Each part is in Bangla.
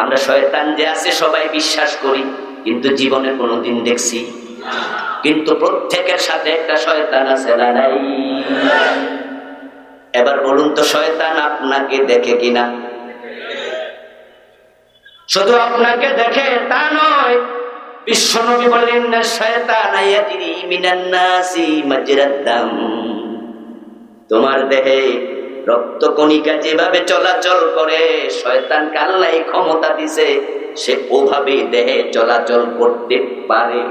আমরা শয়তান যে আছে সবাই বিশ্বাস করি, কিন্তু জীবনে কোনোদিন দেখছি? কিন্তু প্রত্যেকের সাথে একটা শয়তান আছে না নাই? এবার বলুন তো, শয়তান আপনাকে দেখে কিনা? শুধু আপনাকে দেখে তা নয়, বিশ্বনবী বলেন না, শয়তান ইয়াজরি মিনান নাসি মাজরাদ দাম। তোমার দেহে রক্তকণিকা যেভাবে চলাচল করে, শয়তান আল্লাহ ক্ষমতা দিছে সে ওভাবে দেহে চলাচল করতে পারে।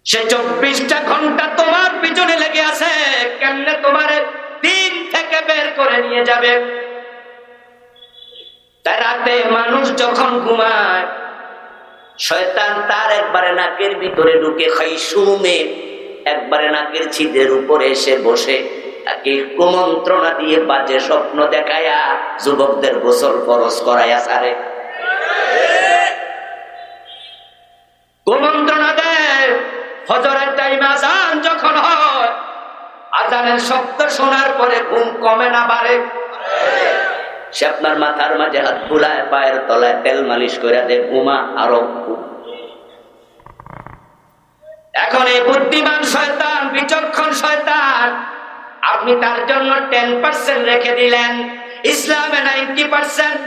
সে 24টা ঘন্টা তোমার পিছনে লেগে আছে, কেমনে তোমার দিন থেকে বের করে নিয়ে যাবে। তাই রাতে মানুষ যখন ঘুমায়, শয়তান তার একবারে নাকের ভিতরে ঢুকে খাইসুমে, একবারে নাকের ছিদ্রের উপরে এসে বসে তাকে কুমন্ত্রণা দিয়ে বাজে স্বপ্ন দেখায়া যুবকদের গোসল ফরজ করাইয়া সারে। কুমন্ত্রণা দেয়। ফজরের টাইমে আজান যখন হয়, আজানের শব্দ শোনার পরে ঘুম কমে না বাড়ে। সে আপনার মাথার মাঝে হাত বুলায়, পায়ের তলায় তেল মালিশ করে দেয়, ঘুমা আরো। এখন এই বুদ্ধিমান শয়তান, বিচক্ষণ শয়তান, আপনি তার জন্য 10% রেখে দিলেন। ইসলামে 90%,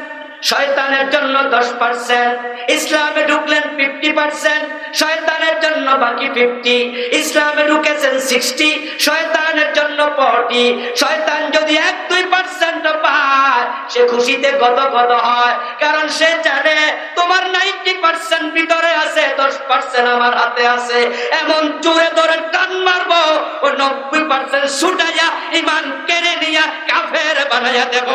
শয়তানের জন্য 10%। ইসলামে ঢুকলেন 50%, শয়তানের জন্য বাকি 50। ইসলামে ঢুকেছেন 60, শয়তানের জন্য 40। শয়তান যদি 1-2% পায়, সে খুশিতে গদগদ হয়, কারণ সে জানে তোমার 90% ভিতরে আছে, 10% আমার হাতে আছে। এমন জোরে ধরে টান মারবো, ও 90% ছুটাইয়া ইমান কেড়ে নিয়া কাফের বানাইয়া দেব।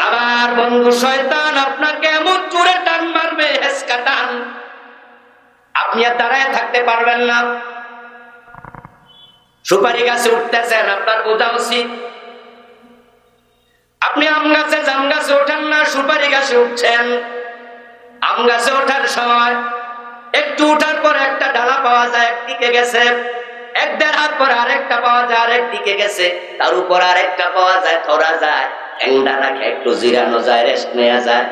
আমার বন্ধু শয়তান আপনাকে এমন জোরে টান মারবে, হেসকা টান, আপনি আর দাঁড়ায় থাকতে পারবেন না। সুপারি গাছে উঠতেছেন, আপনার বোঝা উচিত। আপনি আম গাছে, জাম গাছে ওঠেন না, সুপারি গাছে উঠছেন। আম গাছে ওঠার সময় একটু উঠার পর একটা ডালা পাওয়া যায়, একদিকে গেছে। 1-1.5 হাত পরে আরেকটা পাওয়া যায়, আরেক দিকে গেছে। তার উপর আরেকটা পাওয়া যায়, ধরা যায়, ঠ্যাংটা রাখে একটু জিরানো যায়, রেস্ট নেওয়া যায়।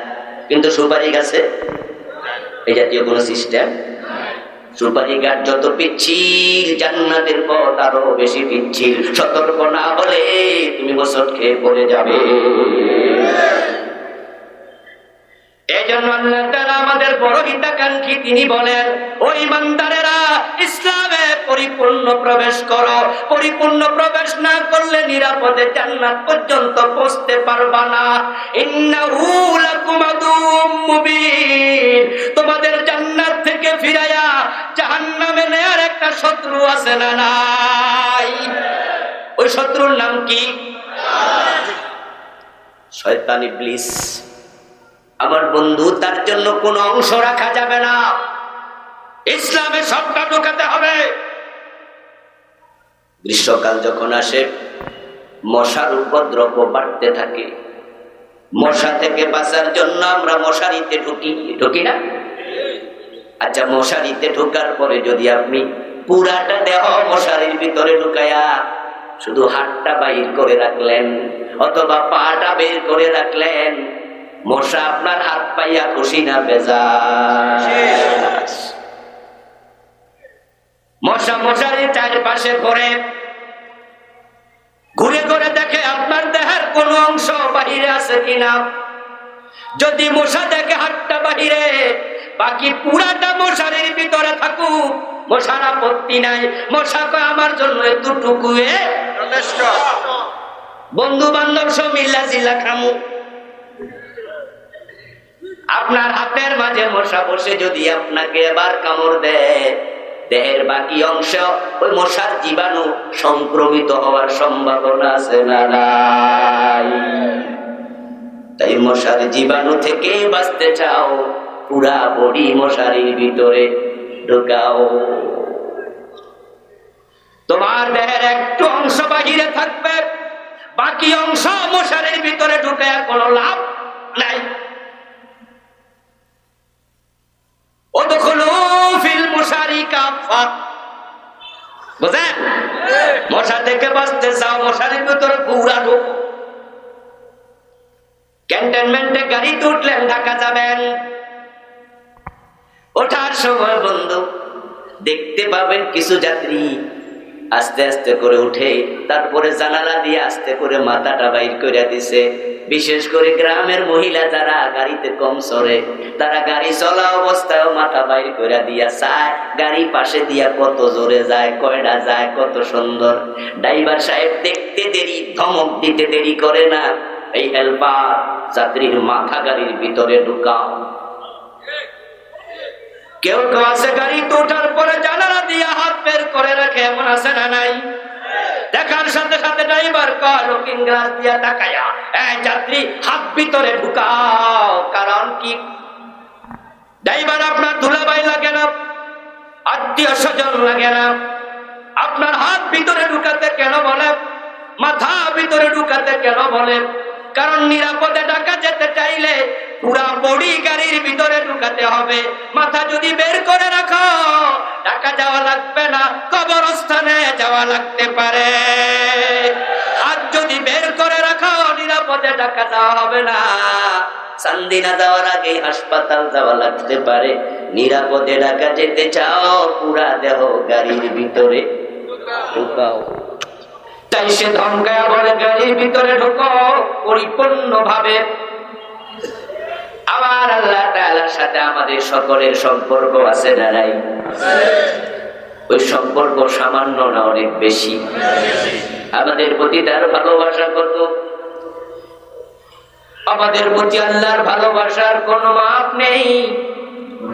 কিন্তু সুপারি গাছে এই জাতীয় কোন সিস্টেম। সুপারি গাছ যত পিচ্ছিল, জান্নাতের পথ আরো বেশি পিচ্ছিল। সতর্ক না হলে তুমি বসত খেয়ে পড়ে যাবে। এই জন্য আল্লাহ তাআলা আমাদের বড় হিতাকাঙ্ক্ষী, তিনি বলেন, ও ঈমানদারেরা, ইসলামে পরিপূর্ণ প্রবেশ করো। পরিপূর্ণ প্রবেশ না করলে নিরাপদে জান্নাত পর্যন্ত পৌঁছতে পারবা না। ইন্নাহু লাকুম আদুউম মুবিন। তোমাদের জান্নাত থেকে ফিরাইয়া জাহান্নামে নেয়ার একটা শত্রু আছে না নাই? ওই শত্রুর নাম কি? শয়তান, ইবলিস। আমার বন্ধু, তার জন্য কোন অংশ রাখা যাবে না। ইসলামে সবটা ঢোকাতে হবে। গ্রীষ্মকাল যখন আসে, মশার উপদ্রব বাড়তে থাকে। মশা থেকে বাঁচার জন্য আমরা মশারিতে ঢুকি না? আচ্ছা, মশারিতে ঢোকার পরে যদি আপনি পুরাটা দেহ মশারির ভিতরে ঢুকায়া শুধু হাতটা বাইর করে রাখলেন অথবা পাটা বের করে রাখলেন, মশা আপনার হাত পাইয়া খুশি না বেজার? মশা মশারির চারপাশে ঘুরে ঘুরে দেখে আপনার দেহের কোন অংশ বাহিরে আছে কিনা। যদি মশা দেখে হাতটা বাহিরে, বাকি পুরাটা মশারির ভিতরে থাকুক, মশার আপত্তি নাই। মশা কয় আমার জন্য এতটুকু যথেষ্ট। বন্ধু বান্ধব সব মিল্লা জিল্লা খামু। আপনার হাতের মাঝে মশা বসে যদি আপনাকে এবার কামড় দেয়, দেহের বাকি অংশ ওই মশার জীবাণু সংক্রমিত হওয়ার সম্ভাবনা আছে না নাই? তাই মশার জীবাণু থেকে বাঁচতে চাও, পুরা বডি মশারির ভিতরে ঢুকাও। তোমার দেহের একটু অংশ বাহিরে থাকবে, বাকি অংশ মশারির ভিতরে ঢুকে কোনো লাভ নাই। বুঝেন? মশা থেকে বাঁচতে চাও, মশারির ভিতরে পুরা ঢুক। ক্যান্টনমেন্টে গাড়িতে উঠলেন, ঢাকা যাবেন, ওঠার সময় বন্ধু দেখতে পাবেন কিছু যাত্রী আস্তে আস্তে করে উঠে, তারপরে জানালা দিয়ে আস্তে করে মাথাটা বাইর করে দিছে। বিশেষ করে গ্রামের মহিলা যারা গাড়িতে কম চড়ে, তারা গাড়ি চলা অবস্থায় মাথা বাইর করে দিয়া চায় গাড়ি পাশে দিয়া কত জোরে যায়, কয়টা যায়, কত সুন্দর। ড্রাইভার সাহেব দেখতে দেরি, ধমক দিতে দেরি করে না, এই হেল্পার যাত্রীর মাথা গাড়ির ভিতরে ঢুকাও। কেউ কেউ আছে গাড়িতে ওঠার পরে জানালা দিয়ে হাত বের করে রাখে, এমন আছে না নাই? দেখার সাথে সাথে ড্রাইভার কয় লুকিং গ্লাস দিয়া তাকায়া, এই যাত্রী হাত ভিতরে ঢুকাও। কারণ কি? ড্রাইভার আপনার দুলাভাই লাগে না, আত্মীয় স্বজন লাগে না, আপনার হাত ভিতরে ঢুকাতে কেন বলে, মাথা ভিতরে ঢুকাতে কেন বলে? কারণ নিরাপদে ঢাকা যেতে চাইলে পুরা বডি গাড়ির ভিতরে ঢুকাতে হবে। মাথা যদি বের করে রাখো ঢাকা যাওয়া লাগবে না, কবরস্থানে যাওয়া লাগতে পারে। হাত যদি বের করে রাখো নিরাপদে ঢাকা যাওয়া হবে না, চান্দিনা যাওয়ার আগে হাসপাতাল যাওয়া লাগতে পারে। নিরাপদে ঢাকা যেতে চাও, পুরা দেহ গাড়ির ভিতরে ঢুকাও। তাই সে ধমকায়া বলে গাড়ির ভিতরে ঢোকো পরিপূর্ণ ভাবে। আবার আল্লাহ তাআলার সাথে আমাদের সকলের সম্পর্ক আছে না নাই? ওই সম্পর্ক সামান্য না, অনেক বেশি। আমাদের প্রতি তার ভালোবাসা কত, আমাদের প্রতি আল্লাহর ভালোবাসার কোনো মাপ নেই।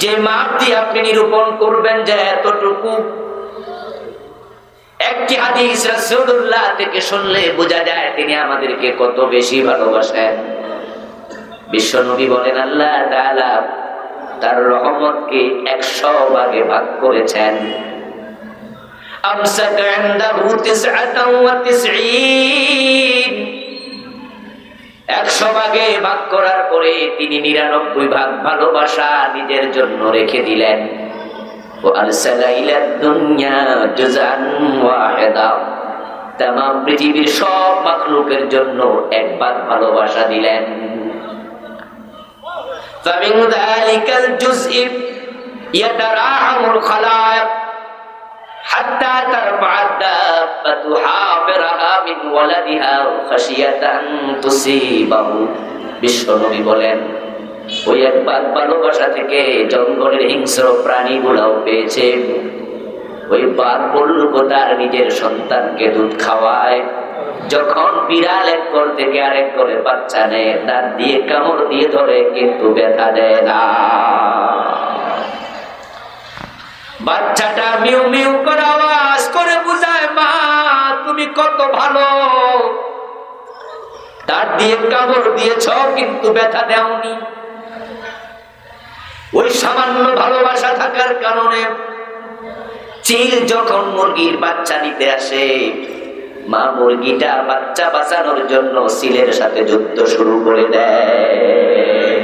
যে মাপ দিয়ে আপনি নিরূপণ করবেন যে এতটুকু। একটি হাদিস রাসূলুল্লাহ থেকে শুনলে বোঝা যায় তিনি আমাদেরকে কত বেশি ভালোবাসেন। বিশ্বনবী বলেন আল্লাহ তাআলা তার রহমতকে 100 ভাগে ভাগ করেছেন। আমসাকা ইনদাহু 99, 100 ভাগে ভাগ করার পরে তিনি 99 ভাগ ভালোবাসা নিজের জন্য রেখে দিলেন। তামাম পৃথিবীর সব মাখলুকের জন্য 1 ভাগ ভালোবাসা দিলেন। فمن ذلك الجزء يتراحم الخلائق حتى ترفع الدابة حافرها من ولدها خشية أن تصيبه। বিশ্বনবী বলেন ওই 1 ভাগ ভালোবাসা থেকে জঙ্গলের হিংস্র প্রাণীগুলাও পেয়েছে। ওই বাঘ বলল তার নিজের সন্তানকে দুধ খাওয়ায়, যখন বিড়াল 1 ঘর থেকে আরেক ঘরে বাচ্চা নেয় দাঁত দিয়ে কামড় দিয়ে ধরে কিন্তু ব্যথা দেয় না। বাচ্চাটা মিউ মিউ করে আওয়াজ করে বুঝায় মা তুমি কত ভালো, দাঁত দিয়ে কামড় দিয়েছ কিন্তু ব্যথা দেওনি। ওই সামান্য ভালোবাসা থাকার কারণে চিল যখন মুরগির বাচ্চা নিতে আসে, মা মুরগিটা বাচ্চা বাঁচানোর জন্য চিলের সাথে যুদ্ধ শুরু করে দেয়।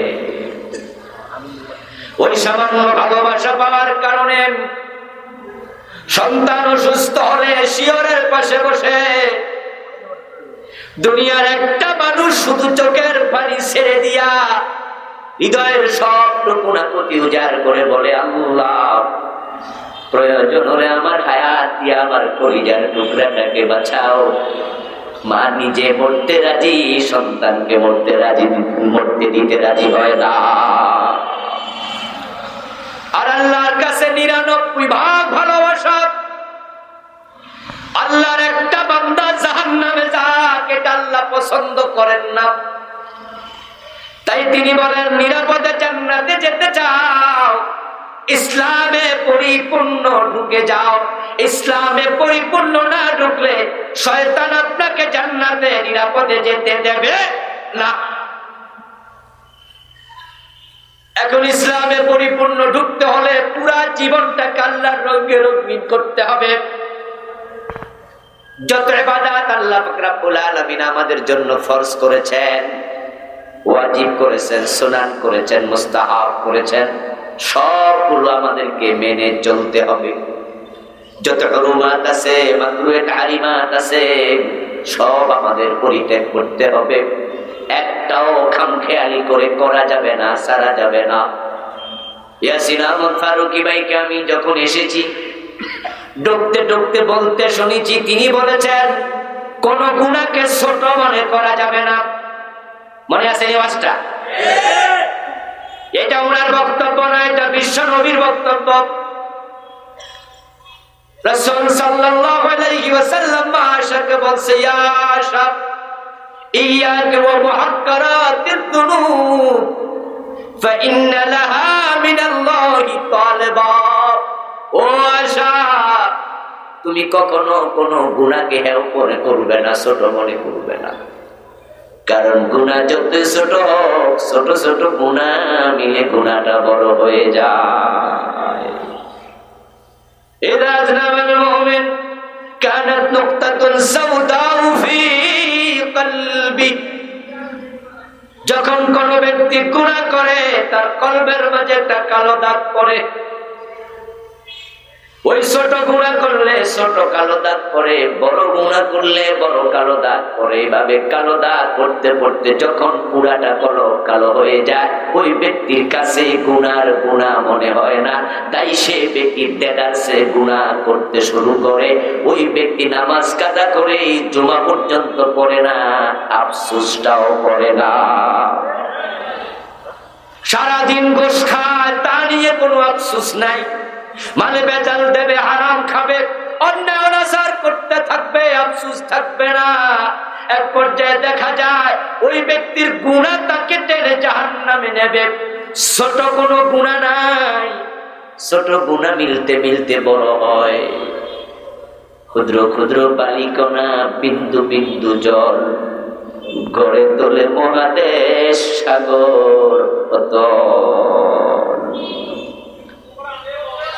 ওই সামান্য ভালোবাসা পাওয়ার কারণে সন্তান অসুস্থ হলে শিয়রের পাশে বসে দুনিয়ার একটা মানুষ শুধু চোখের পানি ছেড়ে দিয়া হৃদয়ের সব টুকুনাকুটি উজাড় করে বলে আল্লাহ প্রয়োজন হলে আমার হায়াত দিয়ে আমার কলিজার টুকরাটাকে বাঁচাও। মা নিজে মরতে রাজি, সন্তানকে মরতে দিতে রাজি হয় না। আর আল্লাহর কাছে 99 ভাগ ভালোবাসা। আল্লাহর একটা বান্দা জাহান্নামে যাক এটা আল্লাহ পছন্দ করেন না। তাই তিনি বলেন নিরাপদে জান্নাতে যেতে চাও, ইসলামে পরিপূর্ণ ঢুকে যাও। ইসলামে পরিপূর্ণ না ঢুকলে শয়তান আপনাকে জান্নাতে নিরাপদে যেতে দেবে না। এখন ইসলামে পরিপূর্ণ ঢুকতে হলে পুরা জীবনটাকে আল্লাহর রঙে রঙিন করতে হবে। যত ইবাদত আল্লাহ পাক রব্বুল আলামিন আমাদের জন্য ফরজ করেছেন, ওয়াজিব করেছেন, সুনান করেছেন, মুস্তাহাব করেছেন, সবগুলো আমাদেরকে মেনে চলতে হবে। যত হুরুমাত আছে, মাকরুহে তাহরিমাত আছে, সব আমাদের পরিত্যাগ করতে হবে। একটাও খামখেয়ালি করে করা যাবে না, সারা যাবে না। ইয়াসিন আহমদ ফারুকী ভাইকে আমি যখন এসেছি ডুবতে ডুবতে বলতে শুনেছি, তিনি বলেছেন কোন গুনাহকে ছোট মনে করা যাবে না। মনে আছে এই ওয়াজটা? এটা ওনার বক্তব্য না, এটা বিশ্ব নবীর বক্তব্য। রাসূল সাল্লাল্লাহু আলাইহি ওয়াসাল্লাম আয়েশাকে বলছে, ইয়া আয়েশা ইয়াকা ওয়া মুহাক্কারাতিদ দুনুব ফাইন্না লাহা মিনাল্লাহি তালিবা। ও আয়েশা, তুমি কখনো কোনো গুনাহকে হেয় করে করবে না, ছোট মনে করবে না। কারণ গুনাহ যত ছোট হোক, ছোট ছোট গুনাহ মিলে গুনাহটা বড় হয়ে যায়। ইযা আযনাবাল মুমিন কানাত নুকতাতুন সাওদাউ ফি কলবি। যখন কোন ব্যক্তি গুনাহ করে তার কলবের মাঝে একটা কালো দাগ পড়ে। ওই ছোট গুনাহ করলে ছোট কালো দাগ পড়ে, বড় গুনাহ করলে বড় কালো দাগ পড়ে। এইভাবে কালো দাগ পড়তে পড়তে যখন পুরাটা কালো হয়ে যায়, ওই ব্যক্তির কাছে গুনার গুনাহ মনে হয় না। তাই সে ব্যক্তি দেদারসে গুনাহ করতে শুরু করে। ওই ব্যক্তি নামাজ কাজা করে জুমা পর্যন্ত পড়ে না, আফসোসটাও করে না। সারাদিন গোশ খায়, তা নিয়ে কোনো আফসোস নাই। মানে বেজাল দেবে, হারাম খাবে, অন্যায় অনাচার করতে থাকবে, আফসোস থাকবে না। এক পর্যায়ে দেখা যায় ওই ব্যক্তির গুনাহ তাকে টেনে জাহান্নামে নেবে। ছোট কোনো গুনাহ নাই, ছোট গুনাহ মিলতে মিলতে বড় হয়। ক্ষুদ্র ক্ষুদ্র বালিকণা, বিন্দু বিন্দু জল গড়ে তোলে মহাদেশ সাগর অতল।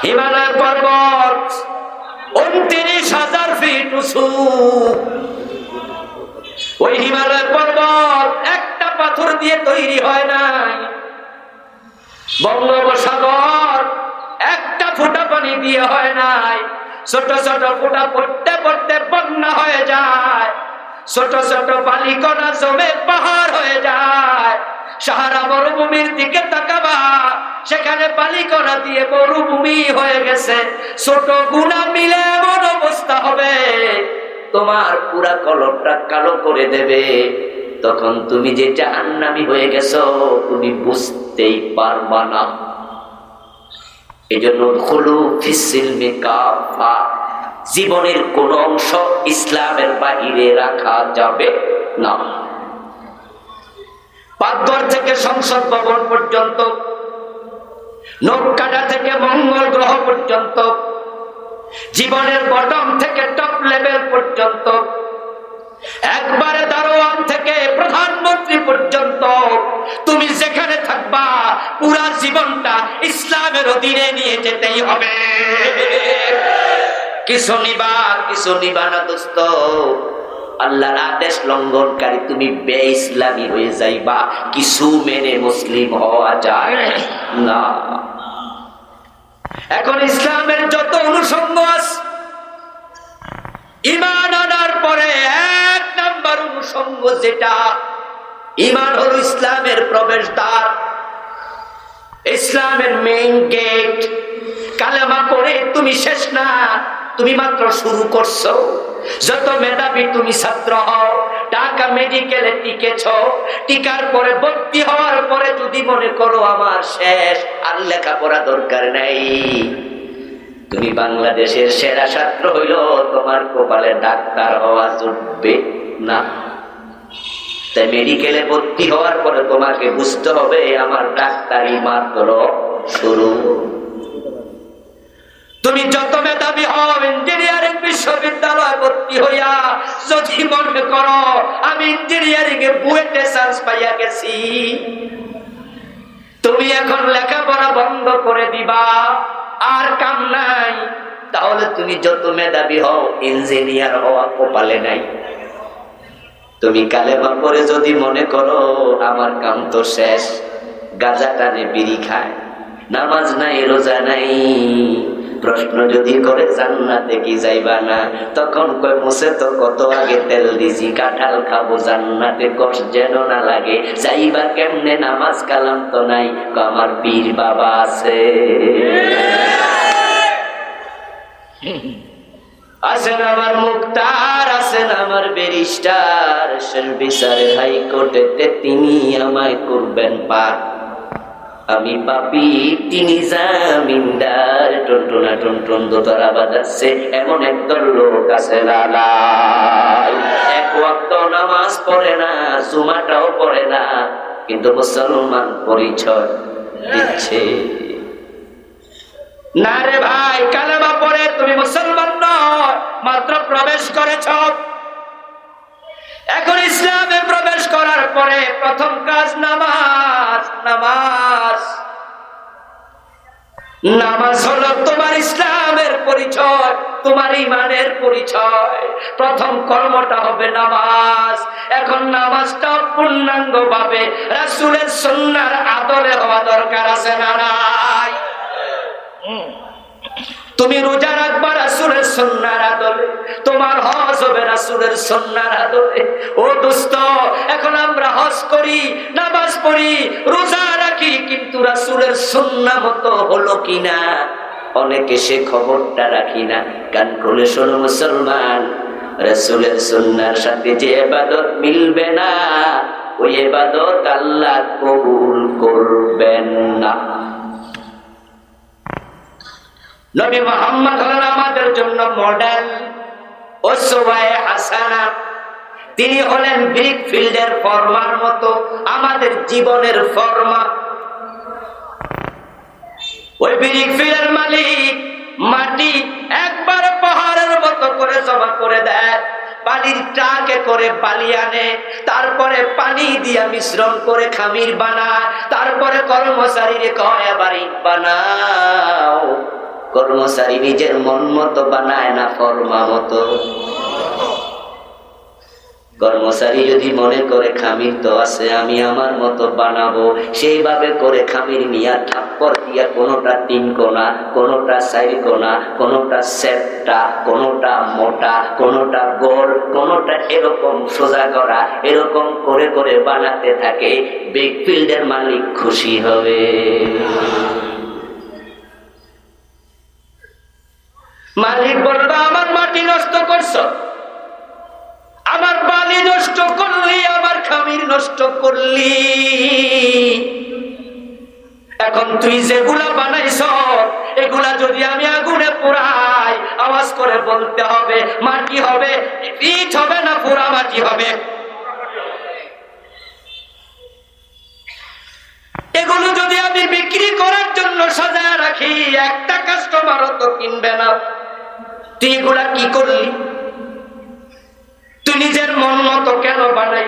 হিমালয় পর্বত 29,000 ফিট উঁচু। ওই হিমালয় পর্বত একটা পাথর দিয়ে তৈরি হয় নাই। বঙ্গোপসাগর একটা ফোঁটা পানি দিয়ে হয় নাই। ছোট ছোট ফোঁটা পড়তে পড়তে বন্যা হয়ে যায়। ছোট ছোট বালিকণা জমে পাহাড় হয়ে যায়। সাহারা মরুভূমির দিকে তাকাবা, সেখানে বালিকণা দিয়ে মরুভূমি হয়ে গেছে। ছোট গুনাহ মিলে এমন অবস্থা হবে, তোমার পুরা কলবটা কালো করে দেবে। তখন তুমি যে জাহান্নামী হয়ে গেছো তুমি বুঝতেই পারবা না। এজন্য খুলু ফিসিলমি কাফা, জীবনের কোন অংশ ইসলামের বাহিরে রাখা যাবে না। পাকঘর থেকে সংসদ ভবন পর্যন্ত, নৌকাটা থেকে মঙ্গল গ্রহ পর্যন্ত, জীবনের বটম থেকে টপ লেভেল পর্যন্ত, একবারে দারোয়ান থেকে প্রধানমন্ত্রী পর্যন্ত, তুমি যেখানে থাকবা পুরা জীবনটা ইসলামের অধীনে নিয়ে যেতেই হবে। কিছু নিবা না দোস্ত। আল্লাহর আদেশ লঙ্ঘনকারী তুমি বে-ইসলামী হয়ে যাইবা। কিছু মেনে মুসলিম হওয়া যায় না। এখন ইসলামের যত অনুষঙ্গ আছে, ঈমান আনার পরে 1 নাম্বার অনুষঙ্গ যেটা, ঈমান হলো ইসলামের প্রবেশদ্বার, ইসলামের মেইন গেট। কালেমা পড়ে তুমি শেষ না, তুমি মাত্র শুরু করছো। যত মেধাবী তুমি ছাত্র হও, ঢাকা মেডিকেলে টিকেছ, টিকার পরে ভর্তি হওয়ার পরে যদি মনে করো আমার শেষ, আর লেখাপড়া দরকার নাই, তুমি বাংলাদেশের সেরা ছাত্র হইল, তোমার কপালে ডাক্তার হওয়া জুটবে না। তাই মেডিকেলে ভর্তি হওয়ার পরে তোমাকে বুঝতে হবে আমার ডাক্তারি মাত্র শুরু। তুমি যত মেধাবী হও, ইঞ্জিনিয়ারিং বিশ্ববিদ্যালয় ভর্তি হইয়া যদি মনে করো আমি ইঞ্জিনিয়ারিং এ বুয়েটে চান্স পাইয়া গেছি, তুমি এখন লেখাপড়া বন্ধ করে দিবা, আর কাম নাই, তাহলে তুমি যত মেধাবী হও ইঞ্জিনিয়ার হওয়া কপালে নাই। তুমি কালেমা পড়ে যদি মনে করো আমার কাম তো শেষ, গাঁজা টানে বিড়ি খায়, নামাজ নাই, রোজা নাই, প্রশ্ন যদি করে জান্নাতে কি যাইবা না, তখন কয় মুছে তো কত আগে তেল দিছি, কাঁঠাল খাবো জান্নাতে কষ্ট যেন না লাগে, যাইবা কেমনে নামাজ কালাম তো নাই, আমার পীর বাবা আছে। আছেন আমার মুক্তার, আছেন আমার ব্যারিস্টার, বিচারের হাইকোর্টে তিনি আমায় করবেন পার। আমি পাপী, তিনি জামিনদার। টুনটুনা টুনটুন দোতারা বাজাচ্ছে এমন একদল লোক আছে এক ওয়াক্ত নামাজ পড়ে না, জুমাটাও পড়ে না, কিন্তু মুসলমান পরিচয় দিচ্ছে। না রে ভাই, কালেমা পড়ে তুমি মুসলমান নয়, মাত্র প্রবেশ করেছ। এখন ইসলামে প্রবেশ করার পরে প্রথম কাজ নামাজ। নামাজ নামাজ হলো তোমার ইসলামের পরিচয়, তোমার ঈমানের পরিচয়। প্রথম কর্মটা হবে নামাজ। এখন নামাজটা পূর্ণাঙ্গ ভাবে রাসূলের সুন্নাহর আদলে হওয়া দরকার আছে না নাই? তুমি রোজা রাখবা রাসূলের সুন্নাহর আদলে, তোমার হজ হবে রাসূলের সুন্নাহর আদলে। ও দোস্ত, এখন আমরা হজ করি, নামাজ পড়ি, রোজা রাখি, কিন্তু রাসূলের সুন্নাহ মতো হলো কিনা অনেকে সে খবরটা রাখি না। কান খুলে শোনো মুসলমান, রাসূলের সুন্নাহর সাথে যে ইবাদত মিলবে না, ওই ইবাদত আল্লাহ কবুল করবেন না। নবী মুহাম্মদ হলেন আমাদের জন্য মডেল, উসওয়ায়ে হাসানা। তিনি হলেন ব্রিক ফিল্ডের ফরমার মতো আমাদের জীবনের ফরমা। ওই ব্রিক ফিল্ডের মালিক মাটি একবার পাহাড়ের মতো করে জমা করে দেয়, বালির ট্রাকে করে বালি আনে, তারপরে পানি দিয়ে মিশ্রণ করে খামির বানায়, তারপরে কর্মচারীরে কয় এবার ইট বানাও। কর্মচারী নিজের মন মতো বানায় না, ফরমা মতো। কর্মচারী যদি মনে করে খামির তো আছে, আমি আমার মতো বানাবো, সেইভাবে করে খামির নিয়া থাপ্পর দিয়া কোনোটা 3 কোনা, কোনোটা 4 কোনা, কোনোটা সেটটা, কোনোটা মোটা, কোনোটা গোল, কোনোটা এরকম সোজা করা, এরকম করে করে বানাতে থাকে। ব্রিক ফিল্ডের মালিক খুশি হবে। মালিক বলবে আমার মাটি নষ্ট করছো, আমার বালি নষ্ট করলি, আমার খামির নষ্ট করলি। এখন তুই যেগুলা বানাইছ এগুলা যদি আমি আগুনে পোড়াই, আওয়াজ করে বলতে হবে মাটি হবে, ইট হবে না পোড়া মাটি হবে। এগুলো যদি আমি বিক্রি করার জন্য সাজায় রাখি, একটা কাস্টমারও তো কিনবে না। তুই এগুলা কি করলি? তুই নিজের মন মতো কেন বানাই?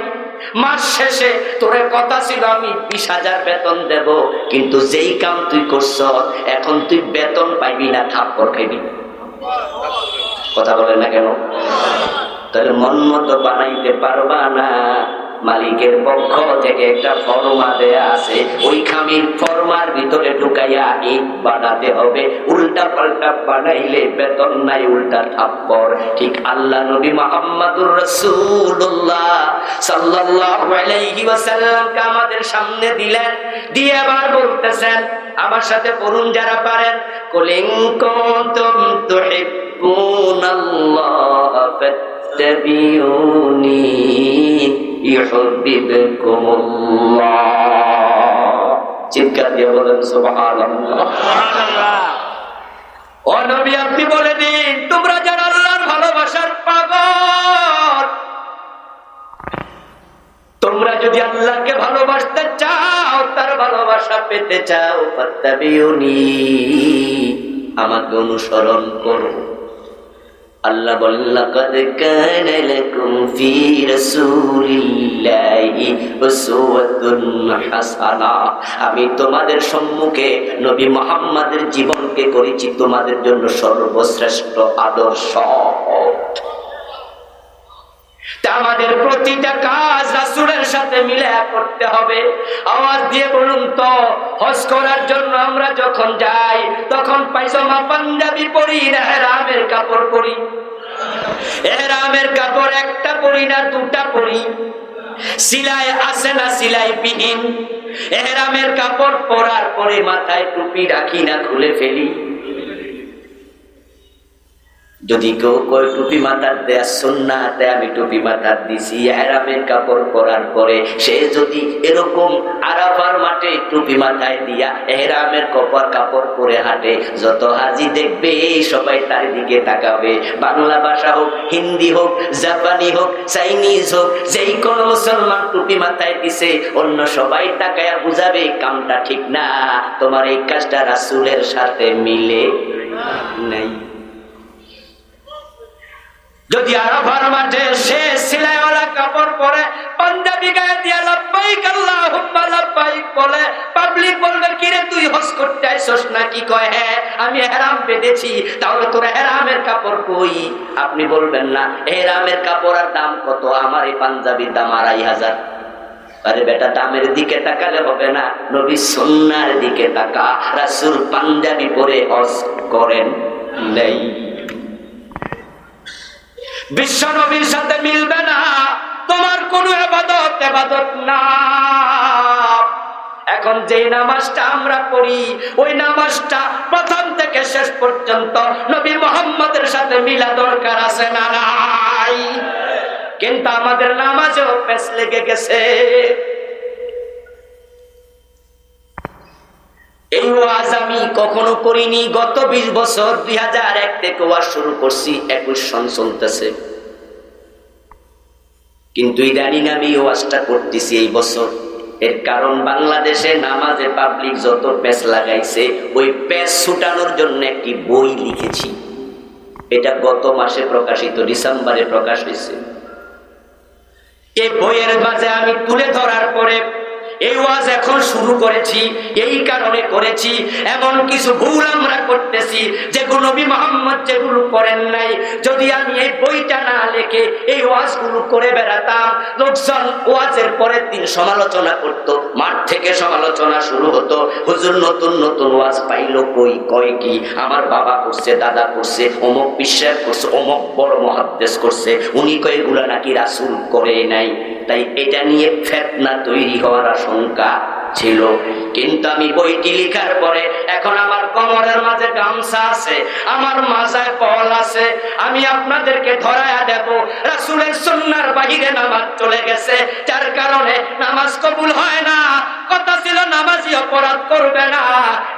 মাস শেষে তোরে কথা ছিল আমি 20,000 বেতন দেব, কিন্তু যেই কাম তুই করছ এখন তুই বেতন পাইবি না, থাপ্পড় খাইবি। কথা বলে না কেন? তাহলে মন মতো বানাইতে পারবা না। মালিকের পক্ষ থেকে একটা ফরমা দেয়া আছে, ওই খামির ফরমার ভিতরে ঢুকাইয়া ইট বানাতে হবে। উল্টা পাল্টা বানাইলে বেতন নাই, উল্টা থাপ্পড়। ঠিক আল্লাহ নবী মুহাম্মদুর রাসূলুল্লাহ সাল্লাল্লাহু আলাইহি ওয়াসাল্লামকে আমাদের সামনে দিলেন, দিয়ে আবার বলতেছেন, আমার সাথে পড়ুন যারা পারেন, কুলিন কুনতুম তুহিব্বুনাল্লাহ ফাত্তাবিউনি ইউহিব্বুকুমুল্লাহ। চিৎকার দিয়ে বলেন সুবহানাল্লাহ। ও নবী, আপনি বলে দিন, তোমরা যারা আল্লাহর ভালোবাসার পাগল, তোমরা যদি আল্লাহকে ভালোবাসতে চাও, তার ভালোবাসা পেতে চাও, ফাত্তাবিউনি, আমাকে অনুসরণ করো। আল্লাহ বলেন, লাকাদ কানা লাকুম ফি রাসূলিল্লাহি উসওয়াতুন হাসানা। আমি তোমাদের সম্মুখে নবী মুহাম্মাদের জীবনকে করেছি তোমাদের জন্য সর্বশ্রেষ্ঠ আদর্শ। তা আমাদের প্রতি প্রতিটা কাজ রাসূলের সাথে মিলে করতে হবে। আওয়াজ দিয়ে বলুন তো, হজ করার জন্য আমরা যখন যাই তখন পায়জামা পাঞ্জাবি পরি না ইহরামের কাপড় পরি? ইহরামের কাপড় একটা পরি না দুটা পরি? সিলাই আছে না সিলাই বিহীন? ইহরামের কাপড় পরার পরে মাথায় টুপি রাখি না খুলে ফেলি? যদি কেউ কয় টুপি মাথার দেয়া সুন্নাত, আমি টুপি মাথার দিছি ইহরামের কাপড় পরার পরে, সে যদি এরকম আরাফার মাঠে টুপি মাথায় দিয়া ইহরামের কাপড় পরে হাঁটে, যত হাজি দেখবে সবাই তার দিকে তাকাবে। বাংলা ভাষা হোক, হিন্দি হোক, জাপানি হোক, চাইনিজ হোক, যেই কোন মুসলমান টুপি মাথায় দিছে, অন্য সবাই তাকায়া বুঝাবে কামটা ঠিক না, তোমার এই কাজটা রাসূলের সাথে মিলে নাই। যদি আরাফার মাঠে সে সিলাইওয়ালা কাপড় পরে পাঞ্জাবি গায়ে দিয়ে লাব্বাইক আল্লাহুম্মা লাব্বাইক বলে, পাবলিক বলবে কিরে তুই হজ করতে আইছস নাকি? কয় হ্যাঁ আমি ইহরাম বেঁধেছি। তাহলে তোর ইহরামের কাপড় কই? আপনি বলবেন না ইহরামের কাপড়ের দাম কত? আমার এই পাঞ্জাবির দাম 2500। আরে বেটা, দামের দিকে তাকালে হবে না, নবী সুন্নাহর দিকে তাকা। রাসূল পাঞ্জাবি পরে হজ করেন নাই। বিশ্ব নবীর সাথে মিলবে না তোমার কোন ইবাদত না। এখন যে নামাজটা আমরা পড়ি, ওই নামাজটা প্রথম থেকে শেষ পর্যন্ত নবী মুহাম্মদের সাথে মিলা দরকার আছে না নাই? কিন্তু আমাদের নামাজেও পেছ লেগে গেছে। এই ওয়াজ আমি কখনো করিনি। গত 20 বছর 2001 থেকে ওয়াজ শুরু করছি, 21 সন চলতেছে, কিন্তু ইদানিং আমি ওয়াজটা করতেছি এই বছর। এর কারণ বাংলাদেশে নামাজে পাবলিক যত পেছ লাগাইছে, ওই পেছ ছুটানোর জন্য একটি বই লিখেছি। এটা গত মাসে প্রকাশিত, ডিসেম্বরে প্রকাশ হয়েছে। এই বইয়ের মাঝে আমি তুলে ধরার পরে এই ওয়াজ এখন শুরু করেছি। এই কারণে করেছি, এমন কিছু ভুল আমরা করতেছি যেগুলো নবী মুহাম্মদ যেগুলো করেন নাই। যদি আমি এই বইটা না লিখে এই ওয়াজগুলো করে বেড়াতাম, লোকজন ওয়াজের পরের দিন সমালোচনা করত, মাঠ থেকে সমালোচনা শুরু হতো। হুজুর নতুন নতুন ওয়াজ পাইলো কই? কয় কি? আমার বাবা করছে, দাদা করছে, অমুক বিশ্বাস করছে, অমুক বড় মুহাদ্দিস করছে, উনি কয় এগুলা নাকি রাসূল করে নাই। তাই এটা নিয়ে ফিতনা তৈরি হওয়ার আশঙ্কা ছিল। কিন্তু আমি বইটি লেখার পরে এখন আমার কোমরের মাঝে গামছা আছে, আমার মাথায় পল আছে। আমি আপনাদেরকে ধরায়া দেব, রাসূলের সুন্নাহর বাহিরে নামাজ চলে গেছে, যার কারণে নামাজ কবুল হয় না। কথা ছিল নামাজি অপরাধ করবে না।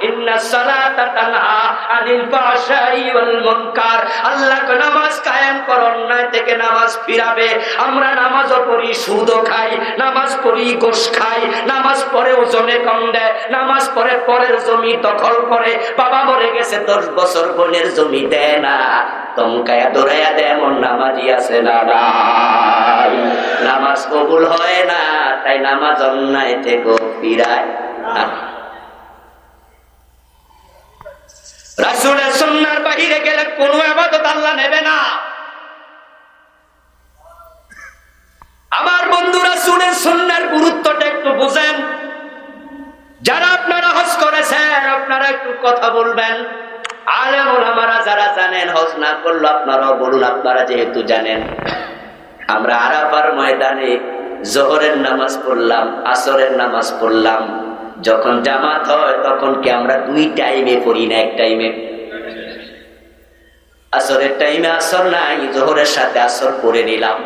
ইন্নাস সালাতা তানহা আনিল ফাহশাই ওয়াল মুনকার। আল্লাহ নামাজ কায়েম করো, অন্যায় থেকে নামাজ ফিরাবে। আমরা নামাজও পড়ি, সুদও খাই, নামাজ পড়ি, ঘুষ খাই, নামাজ পড়ে ওজনে কম দেয়, নামাজ পড়ে পরের জমি দখল করে। বাবা মরে গেছে 10 বছর, বোনের জমি দেয় না, তমকায়া দৌড়াইয়া দেয়। এমন নামাজি আছে না ভাই? নামাজ কবুল হয় না, তাই নামাজ অন্যায় থেকে ফিরায় না। রাসূলের সুন্নাহর বাহিরে গেলে কোনো ইবাদত আল্লাহ নেবে না। আমার বন্ধু, রাসূলের সুন্নাহর গুরুত্বটা একটু বুঝেন। যারা আপনারা হজ করেছেন আপনারা একটু কথা বলবেন। আলেম ওলামারা যারা জানেন, হজ না করলো আপনারাও বলুন, আপনারা যেহেতু জানেন। আমরা আরাফার ময়দানে জোহরের নামাজ পড়লাম, আসরের নামাজ পড়লাম। যখন জামাত হয় তখন কি আমরা 2 টাইমে পড়ি না? 1 টাইমে। আসরের টাইমে আসর নাই, জোহরের সাথে আসর পড়ে নিলাম।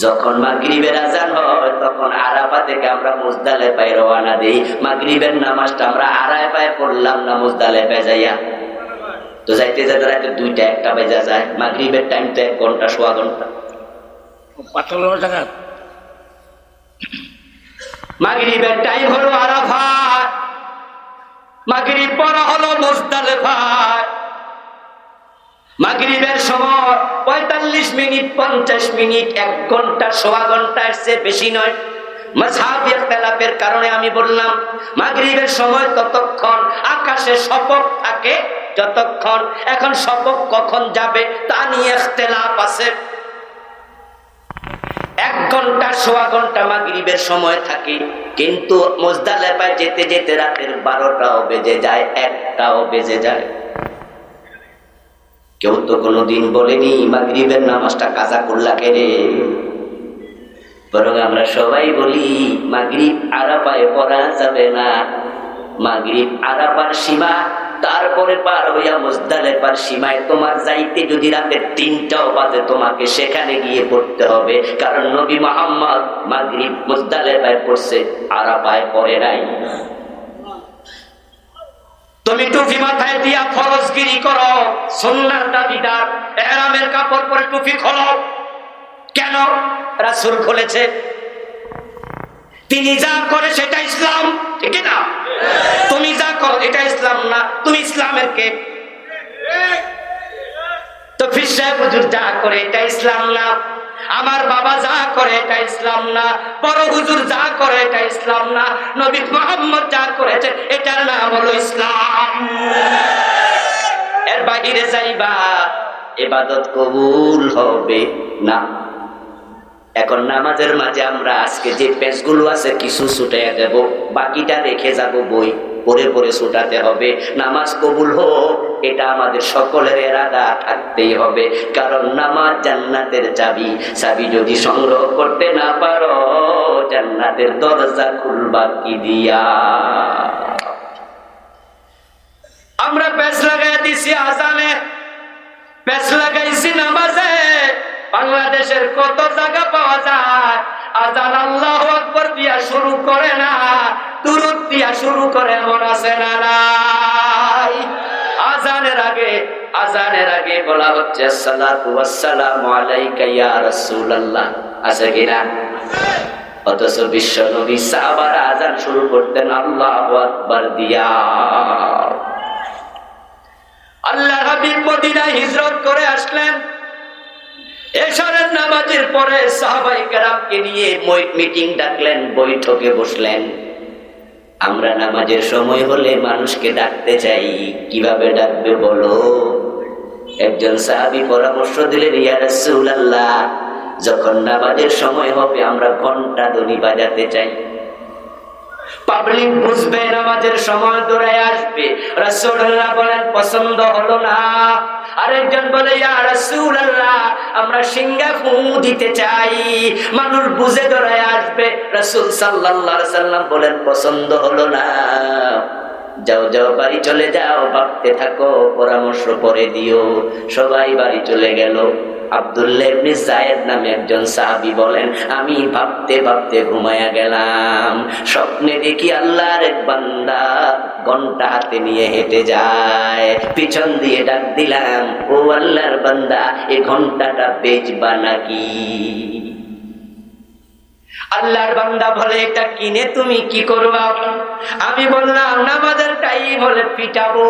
যখন মাগরিবের আজান হয় তখন আরাফা থেকে আমরা মুজদালিফায় রওনা দেই। মাগরিবের নামাজটা আমরা আরাফায় পড়লাম না মুজদালিফায় যাইয়া? তো যাইতে যাইতে রাতে 2টা 1টা বেজে যায়। মাগরিবের টাইম তো 1 ঘন্টা, 1.25 ঘন্টা। মাগরিবের টাইম হলো আরাফাত, মাগরিব পড়া হলো মুজদালিফায়। মাগরিবের সময় 45 মিনিট, 50 মিনিট, 1 ঘন্টা, 1.25 ঘন্টার চেয়ে বেশি নয়। মাযহাবী ইখতিলাফের কারণে আমি বললাম মাগরিবের সময় ততক্ষণ আকাশে শফক থাকে যতক্ষণ। এখন শফক কখন যাবে তা নিয়ে ইখতিলাফ আছে। 1 ঘন্টা সোয়া ঘন্টা মাগরিবের সময় থাকে, কিন্তু মুজদালিফায় যেতে যেতে রাতের 12টাও বেজে যায়, 1টাও বেজে যায়। কেউ তো কোনোদিন বলেনি মাগরিবের নামাজটা কাজা করলা কে রে, বরং আমরা সবাই বলি মাগরিব আরাফায় পড়া যাবে না, মাগরিব আরাফার সীমা, তারপরে পার হইয়া মুজদালিফার সীমায় তোমার যাইতে যদি রাতে 3টাও বাজে, তোমাকে সেখানে গিয়ে পড়তে হবে, কারণ নবী মুহাম্মদ মাগরিব মুজদালিফায় পড়ছে, আরাফায় পড়ে নাই। তুমি টুপি মাথায় দিয়া ফরজগিরি করো, সুন্নাহর দাবিদার, ইহরামের কাপড় পরে টুপি খোলো কেন? রাসূল খুলেছে, তিনি যা করে সেটা ইসলাম, ঠিক না? তুমি যা করো এটা ইসলাম না, তুমি ইসলামের কে? তো পীর সাহেব হুজুর যা করে এটা ইসলাম না, আমার বাবা যা করে এটা ইসলাম না, বড় হুজুর যা করে এটা ইসলাম না, নবী মুহাম্মদ যা করেছে এটার নাম হলো ইসলাম। এর বাইরে যাইবা ইবাদত কবুল হবে না। এখন নামাজের মাঝে আমরা আজকে যে পেজগুলো আছে কিছু ছুটাইয়া দেব, বাকিটা রেখে যাব, বই পড়ে পড়ে ছুটাতে হবে। নামাজ কবুল হোক এটা আমাদের সকলের ইরাদা থাকতেই হবে, কারণ নামাজ জান্নাতের চাবি, চাবি যদি সংগ্রহ করতে না পারো জান্নাতের দরজা খুলবা কি দিয়া? আমরা পেজ লাগাই দিছি আজানে, পেজ লাগাইছি নামাজে। বাংলাদেশের কত জায়গা পাওয়া যায় আজান আল্লাহু আকবার দিয়া শুরু করে না, দুরূদ দিয়া শুরু করে, এমন আছে না নাই? আজানের আগে বলা হচ্ছে আসসালাতু ওয়াসসালামু আলাইকা ইয়া রাসূলুল্লাহ, আছে কিনা? অথচ বিশ্ব নবী সাহাবারা আজান শুরু করতেন আল্লাহু আকবার দিয়া। আল্লাহর হাবিব মদিনায় হিজরত করে আসলেন, এশারের নামাজের পরে সাহাবায়ে কেরামকে নিয়ে মিটিং ডাকলেন, বৈঠকে বসলেন। আমরা নামাজের সময় হলে মানুষকে ডাকতে চাই, কিভাবে ডাকবে বলো? একজন সাহাবী পরামর্শ দিলেন, ইয়া রাসূলুল্লাহ, যখন নামাজের সময় হবে আমরা ঘন্টা ধ্বনি বাজাতে চাই, পাবলিক বুঝবে নামাজের সময় দৌড়ায় আসবে। রাসূলুল্লাহ বলেন পছন্দ হলো না। আরেকজন বলে, ইয়া রাসূলুল্লাহ, আমরা সিংহা ফু দিতে চাই, মানুষ বুঝে দৌড়ায় আসবে। রাসূল সাল্লাল্লাহু আলাইহি সাল্লাম বলেন পছন্দ হলো না, যাও যাও বাড়ি চলে যাও, ভাবতে থাকো, পরামর্শ পরে দিও। সবাই বাড়ি চলে গেল। আব্দুল্লাহ ইবনে যায়েদ নামে একজন সাহাবী বলেন, আমি ভাবতে ভাবতে ঘুমায়া গেলাম, স্বপ্নে দেখি আল্লাহর এক বান্দা ঘন্টা হাতে নিয়ে হেঁটে যায়, পিছন দিয়ে ডাক দিলাম, ও আল্লাহর বান্দা, এই ঘন্টাটা বেচবা নাকি? আল্লাহর বান্দা বলে, এটা কিনে তুমি কি করবা? আমি বললাম, নামাজের টাইম হলে পিটাবো।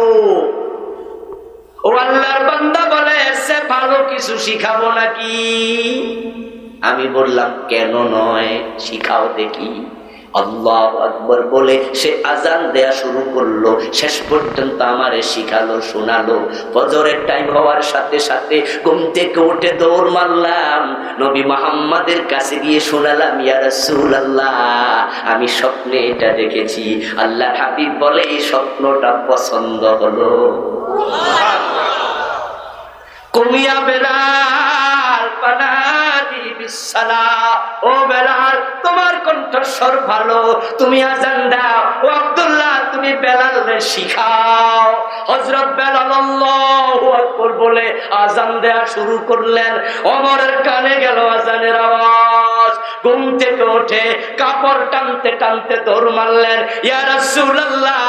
ও আল্লাহর বান্দা বলে, সে ভালো কিছু শিখাবো নাকি? আমি বললাম, কেন নয়, শিখাও দেখি। আল্লাহু আকবার বলে সে আজান দেয়া শুরু করলো, শেষ পর্যন্ত আমারে শিখালো, শোনালো। ফজরের টাইম হওয়ার সাথে সাথে ঘুম থেকে উঠে দৌড় মারলাম, নবী মুহাম্মাদের কাছে গিয়ে শোনালাম, ইয়া রাসূলুল্লাহ, আমি স্বপ্নে এটা দেখেছি। আল্লাহর হাবিব বলে, এই স্বপ্নটা পছন্দ হলো। কুমিয়া বেলাল পানাদি বিসসালাহ, ও বেলাল, তোমার কণ্ঠস্বর ভালো, তুমি আজান দাও। ও আব্দুল্লাহ, তুমি বেলালকে শিখাও। হযরত বেলাল আল্লাহু আকবার বলে আজান দেয়া শুরু করলেন। ওমরের কানে গেল আজানের আওয়াজ, ঘুম থেকে উঠে কাপড় টানতে টানতে দৌড় মারলেন, ইয়া রাসূলুল্লাহ,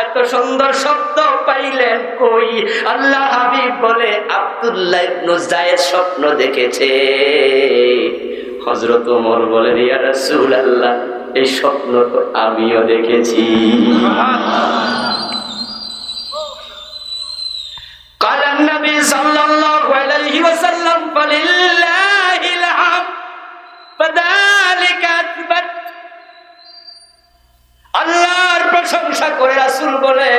এত সুন্দর শব্দ পাইলেন কই? আল্লাহ হাবিব বলে, আব্দুল্লাহ ইবনে যায়েদ স্বপ্ন দেখেছে। হযরত ওমর বলেন, ইয়া রাসূলুল্লাহ, এই স্বপ্ন তো আমিও দেখেছি। قال النبي صلى الله عليه وسلم فلله الحمد فذلك اثبت। আল্লাহর প্রশংসা করে রাসূল বলে,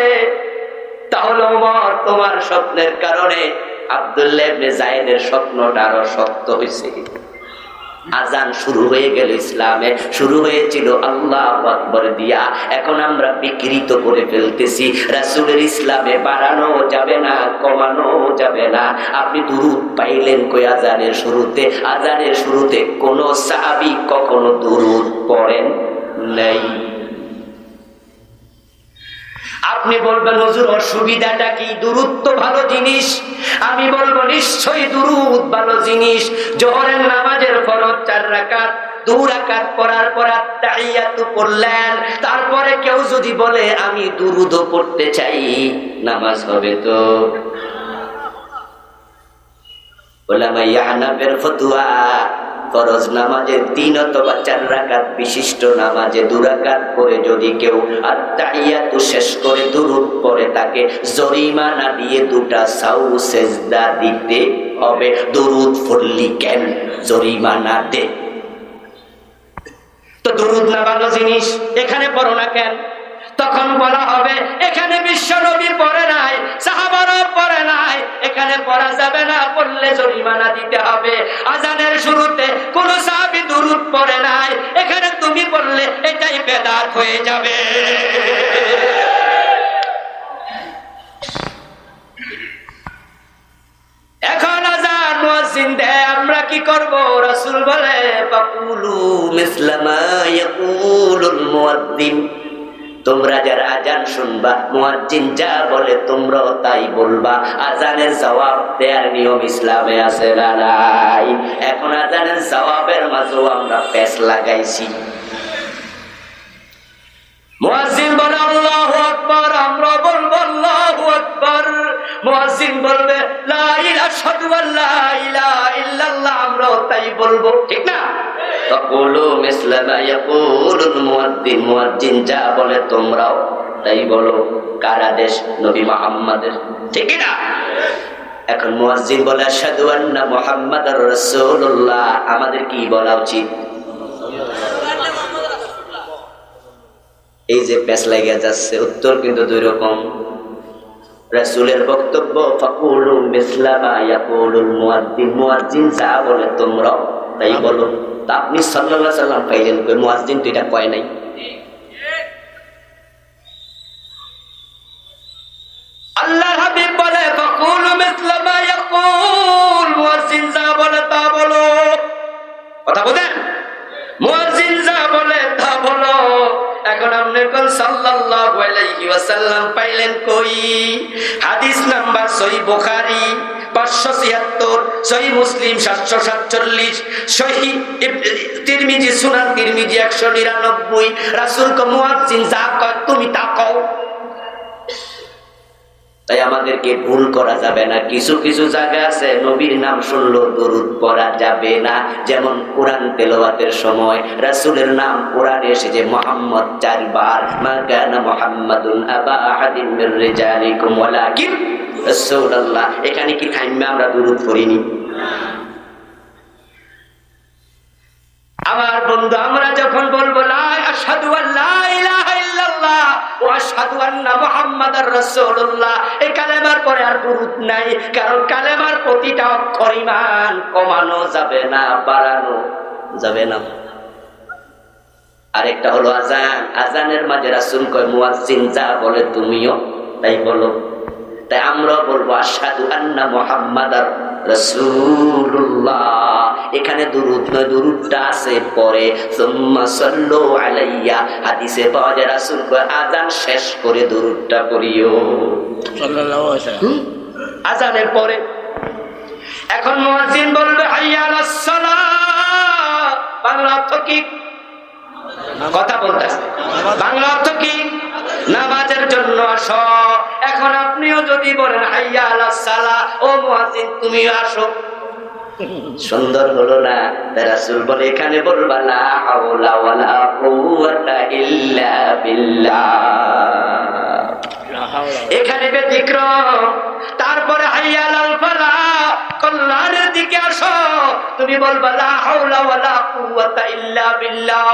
তাহলে ওমর, তোমার স্বপ্নের কারণে আব্দুল্লাহ ইবনে যায়েদের স্বপ্নটা আরো সত্য হয়েছে। আজান শুরু হয়ে গেল, ইসলামে শুরু হয়েছিল আল্লাহু আকবার দিয়া, এখন আমরা বিকৃত করে ফেলতেছি। রাসূলের ইসলামে বাড়ানো যাবে না, কমানো যাবে না। আপনি দুরূদ পাইলেন কই আজানের শুরুতে? আজানের শুরুতে কোন সাহাবী কখনো দুরূদ পড়েন নাই। আপনি বলবেন হুজুর অসুবিধাটা কি? দুরূদ তো ভালো জিনিস। আমি বলবো নিশ্চয়ই দুরূদ ভালো জিনিস। জোহরের নামাজের ফরজ 4 রাকাত, 2 রাকাত পড়ার পর আত্তাহিয়াতু পড়লেন। তারপরে কেউ যদি বলে আমি দুরূদও পড়তে চাই, নামাজ হবে তো? উলামা ইয়াহনাফের ফতোয়া, ফরজ নামাজে 3 অথবা 4 রাকাত বিশিষ্ট নামাজে 2 রাকাত পড়ে যদি কেউ আত্তাহিয়াতু শেষ করে দুরূদ পড়ে, তাকে জরিমানা দিয়ে 2টা সাউ সেজদা দিতে হবে। দুরূদ পড়লি কেন? জরিমানা দে। তো দুরূদ না ভালো জিনিস, এখানে পড়ো না কেন? তখন বলা হবে এখানে বিশ্ব নবী পড়ে নাই, সাহাবারাও পড়ে নাই, এখানে পড়া যাবে না, পড়লে জরিমানা দিতে হবে। আজানের শুরুতে কোন সাহাবী দুরূদ পড়ে নাই, এখানে তুমি পড়লে এটাই বেদাত হয়ে যাবে। এখন আজান মুয়াজ্জিন দেয়, আমরা কি করব? রাসূল বলে ফাকুলু মিসলা মা ইয়াকুলুল মুয়াজ্জিন, তোমরা যারা আজান শুনবা, মুয়াজ্জিন যা বলে তোমরাও তাই বলবা। আজানের জবাব দেওয়ার নিয়ম ইসলামে আছে না নাই? এখন আজানের জবাবের মাঝেও আমরা পেশ লাগাইছি। মুয়াজ্জিন বলে আল্লাহু আকবার, আমরা বলবো আল্লাহু আকবার। মুয়াজ্জিন বলবে লা ইলাহা ইল্লাল্লাহ, আমরাও তাই বলবো, ঠিক না? তাকুলু মিসলা মা ইয়াকুলুল মুয়াজ্জিন, মুয়াজ্জিন যা বলে তোমরাও তাই বলো। কার আদেশ? নবী মুহাম্মাদের, ঠিক না? এখন মুয়াজ্জিন বলে আশহাদু আন্না মুহাম্মাদার রাসূলুল্লাহ, আমাদের কি বলা উচিত? এই যে পেশ লাগিয়া যাচ্ছে, উত্তর কিন্তু 2 রকম। রাসূলের বক্তব্য ফাকুলু মিসলা মা ইয়াকুলুল মুয়াজ্জিন, মুয়াজ্জিন যা বলে তোমরা তাই বলো। তা আপনি সাল্লাল্লাহু আলাইহি সাল্লাম পাইলেন কই? মুয়াজ্জিন তো এটা কয় নাই। আল্লাহর হাবিব বলে ফাকুলু মিসলা মা ইয়াকুল, মুয়াজ্জিন যা বলে তা বলো। কথা বুঝেন? মুয়াজ্জিন যা বলে তা বলো। এখন আপনি কোন সাল্লাল্লাহু আলাইহি ওয়াসাল্লাম পাইলেন কই? হাদিস নাম্বার সহিহ বুখারী 576, সহিহ মুসলিম 747, সহিহ তিরমিজি, সুনান তিরমিজি 199। রাসূল কো মুয়াজ্জিন যা কয় তুমি তা কও। তাই আমাদেরকে ভুল করা যাবে না। কিছু কিছু জায়গা আছে নবীর নাম শুনলেও দরুদ পড়া যাবে না। যেমন কোরআন তেলাওয়াতের সময় রাসূলের নাম কোরআনে এসেছে মুহাম্মদ 4 বার, মা কানা মুহাম্মাদুন আবা আহাদিন মির রিজালিকুম ওয়ালাকিন রাসূলুল্লাহ। এখানে কি থাইমা আমরা দরুদ পড়িনি? আমার বন্ধু, আমরা যখন বলবো লা আশহাদু আল্লা ইলাহা ইল্লাল্লাহ ওয়া আশহাদু আন্না মুহাম্মাদার রাসূলুল্লাহ, এই কালেমার পরে আর দুরূদ নাই। কারণ কালেমার প্রতিটা অক্ষর ঈমান, কমানো যাবে না, বাড়ানো যাবে না। আরেকটা হলো আজান। আজানের মাঝে রাসূল কয় মুয়াজ্জিন যা বলে তুমিও তাই বলো। তাই আমরা বলবো আশহাদু আন্না মুহাম্মাদার রাসূলুল্লাহ। এখানে দুরূদ নয়, দুরূদটা আছে পরে। সুম্মা সাল্লু আলাইয়া, হাদিসে পাওয়া যায় রাসূল কয় আজান শেষ করে দুরূদটা পড়িও সাল্লাল্লাহু আলাইহি ওয়াসাল্লাম, আজানের পরে। এখন মুয়াজ্জিন বলবে হাইয়া আলাস সালাহ, বাংলা অর্থ কি? কথা বলতেছে, বাংলা অর্থ কি? নামাজের জন্য আসো। এখন আপনিও যদি বলেন হাইয়া আলাস সালাহ, ও মুয়াজ্জিন তুমিও আসো, সুন্দর হলো না? রাসূল বলে এখানে বলবা লা হাওলা ওয়ালা কুওয়াতা ইল্লা বিল্লাহ, এখানে ব্যতিক্রম। তারপরে হাইয়া আলাল ফালাহ, কল্যাণের দিকে আসো, তুমি বলবা লা হাওলা ওয়ালা কুওয়াতা ইল্লা বিল্লাহ।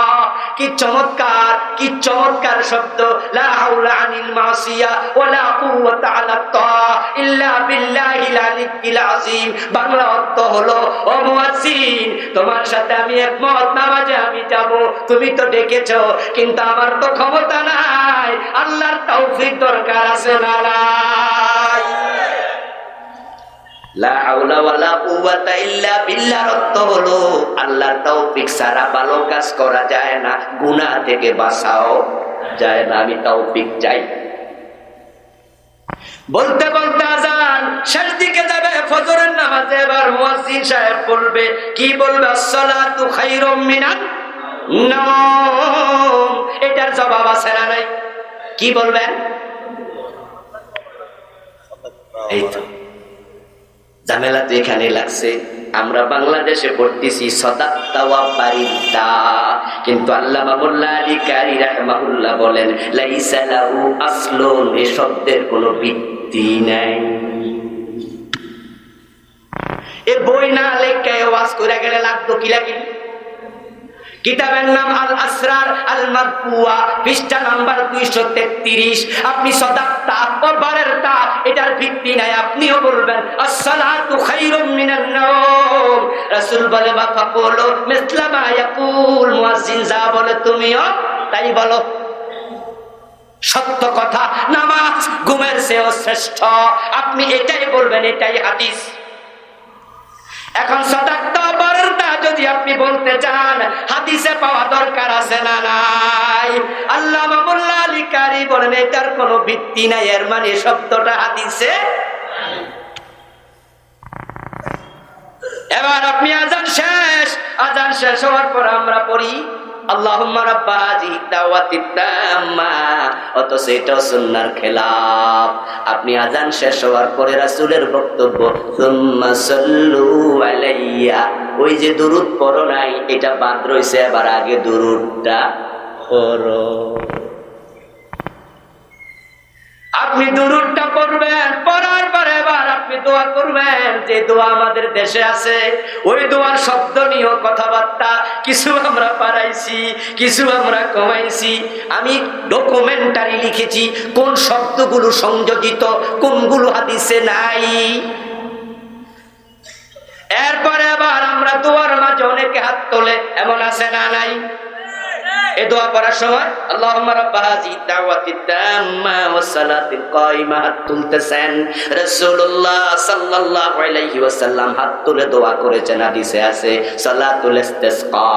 কি চমৎকার, কি চমৎকার শব্দ, লা হাওলা আনিল মাসিয়া ওয়ালা কুওয়াতা আলা তাআ ইল্লা বিল্লাহিল আলিয়্যিল আযীম। বাংলা অর্থ হলো, ও মুয়াজ্জিন, তোমার সাথে আমি একমত, নামাজে আমি যাব, তুমি তো ডেকেছো, কিন্তু আমার তো ক্ষমতা নাই, আল্লাহর তৌফিক দরকার আছে না নাই? লা হাওলা ওয়ালা কুওয়াতা ইল্লা বিল্লাহর অর্থ হলো আল্লাহর তৌফিক ছাড়া ভালো কাজ করা যায় না, গুনাহ থেকে বাঁচাও যায় না। আমি তৌফিক চাই। বলতে বলতে আজান শেষ দিকে যাবে, ফজরের নামাজে এবার মুয়াজ্জিন সাহেব বলবে, কি বলবে? আসসালাতু খায়রুম মিনান নাওম। এটার জবাব আছে না নাই? কি বলবেন? এই তো ঝামেলা তো এখানে লাগছে। আমরা বাংলাদেশে পড়তেছি সাদাক্তা ওয়া বারিদা, কিন্তু আল্লামা মোল্লা আলী কারি রাহমাহুল্লাহ বলেন লাইসা লাহু আসলুন, এই শব্দের কোনো ভিত্তি নাই। এ বই না লেখা ওয়াজ করে গেলে লাগতো কি লাগে? কিতাবের নাম আল আসরার আল মারফুয়া, পৃষ্ঠা নাম্বার 233। আপনি সাদাক্তা ও বারিদা, এটার ভিত্তি নাই, আপনিও বলবেন আসসালাতু খায়রুম মিনান নাওম। রাসূল বলে ফাকুলু মিসলা মা ইয়াকুল, মুয়াজ্জিন যা বলে তুমিও তাই বলো। সত্য কথা, নামাজ ঘুমের চেয়েও শ্রেষ্ঠ, আপনি এটাই বলবেন, এটাই হাদিস। এখন সাদাক্তা বারিদা যদি আপনি বলতে চান, হাদিসে পাওয়া দরকার আছে না নাই? আল্লামা মোল্লা আলী কারি বলেন এটার কোনো ভিত্তি নাই, এর মানে শব্দটা হাদিসে। এবার আপনি আজান শেষ হওয়ার পর আমরা পড়ি আল্লাহুম্মা রাব্বা হাযিহি দাওয়াতিত তাম্মা, অথচ এটা সুন্নাহর খেলাফ। আপনি আজান শেষ হওয়ার পরে রাসূলের বক্তব্য সুম্মা সাল্লু আলাইয়া, ওই যে দুরূদ পড়ো নাই, এটা বাদ রইছে, এবার আগে দুরূদটা পড়ো। আপনি দুরূদটা পড়বেন, পড়ার পরে এবার আপনি দোয়া করবেন। যে দোয়া আমাদের দেশে আছে, ওই দোয়ার শব্দ নিয়ে কথাবার্তা কিছু আমরা পারাইছি, কিছু আমরা কমাইছি। আমি ডকুমেন্টারি লিখেছি কোন শব্দগুলো সংযোজিত, কোনগুলো হাদিসে নাই। এরপরে আবার আমরা দোয়ার মাঝে অনেকে হাত তোলে, এমন আছে না নাই? এই দোয়া পড়ার সময় আল্লাহুম্মা রাব্বা হাযিহি দাওয়াতিত তাম্মা ওয়াস সালাতিল কায়িমা, হাত তুলতেছেন। রাসূলুল্লাহ সাল্লাল্লাহু আলাইহি ওয়াসাল্লাম হাত তুলে দোয়া করেছেন, হাদিসে আছে সালাতুল ইসতিসকা,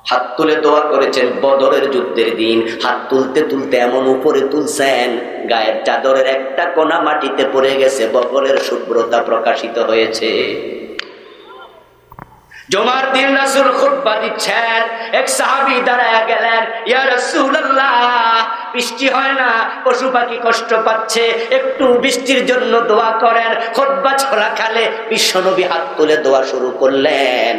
হাত তুলে দোয়া করেছেন বদরের যুদ্ধের দিন। হাত তুলতে তুলতে এমন উপরে তুলছেন, গায়ের চাদরের একটা কোনা মাটিতে পড়ে গেছে, বগলের শুভ্রতা প্রকাশিত হয়েছে। জুমার দিন রাসূল খুতবা দিচ্ছেন, এক সাহাবী দাঁড়ায়া গেলেন, ইয়া রাসূলুল্লাহ, বৃষ্টি হয় না, পশু পাখি কষ্ট পাচ্ছে, একটু বৃষ্টির জন্য দোয়া করেন। খুতবা চলাকালে বিশ্বনবী হাত তুলে দোয়া শুরু করলেন।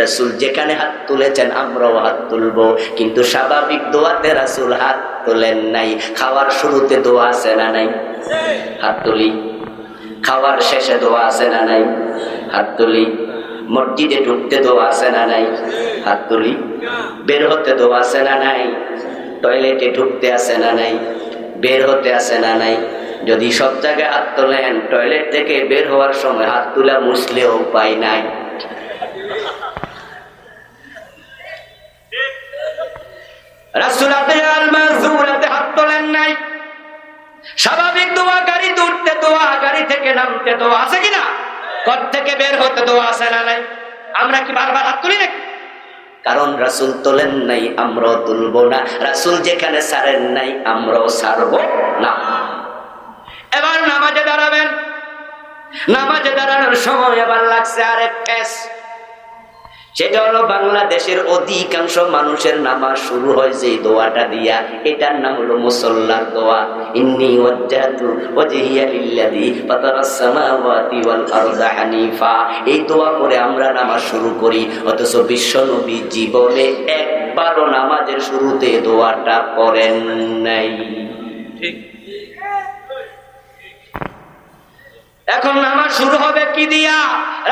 রাসূল যেখানে হাত তুলেছেন আমরাও হাত তুলবো, কিন্তু স্বাভাবিক দোয়াতে রাসূল হাত তোলেন নাই। খাওয়ার শুরুতে দোয়া আছে না নাই? হাত তুলি। খাওয়ার শেষে দোয়া আছে না নাই? হাত তুলি। মসজিদে ঢুকতে দোয়া আছে না নাই? হাত তুলি। বের হতে দোয়া আছে না নাই? টয়লেটে ঢুকতে আছে না নাই? বের হতে আছে না নাই? যদি সব জায়গায় হাত তোলেন, টয়লেট থেকে বের হওয়ার সময় হাত তুলা মুছলেও উপায় নাই। রাসূল আল মাযুরাতে হাত তোলেন নাই। স্বাভাবিক দোয়া, গাড়িতে উঠতে দোয়া, গাড়ি থেকে নামতে দোয়া আছে কিনা? ঘর থেকে বের হতে দোয়া আছে না নাই? আমরা কি বারবার হাত তুলি নাকি? কারণ রাসূল তোলেন নাই, আমরাও তুলবো না। রাসূল যেখানে ছাড়েন নাই, আমরাও ছাড়বো না। এবার নামাজে দাঁড়াবেন। নামাজে দাঁড়ানোর সময় এবার লাগছে আরেক কেস। সেটা হলো বাংলাদেশের অধিকাংশ মানুষের নামাজ শুরু হয় যে দোয়াটা দিয়া, এটার নাম হলো মুসল্লার দোয়া। ইন্নী ওয়াজ্জাহতু ওয়াজহিয়া লিল্লাযী ফাতারাস সামাওয়াতি ওয়াল আরদা হানিফা। এই দোয়া করে আমরা নামাজ শুরু করি, অথচ বিশ্বনবী জীবনে একবারও নামাজের শুরুতে দোয়াটা করেন নাই। ঠিক। এখন নামাজ শুরু হবে কি দিয়া?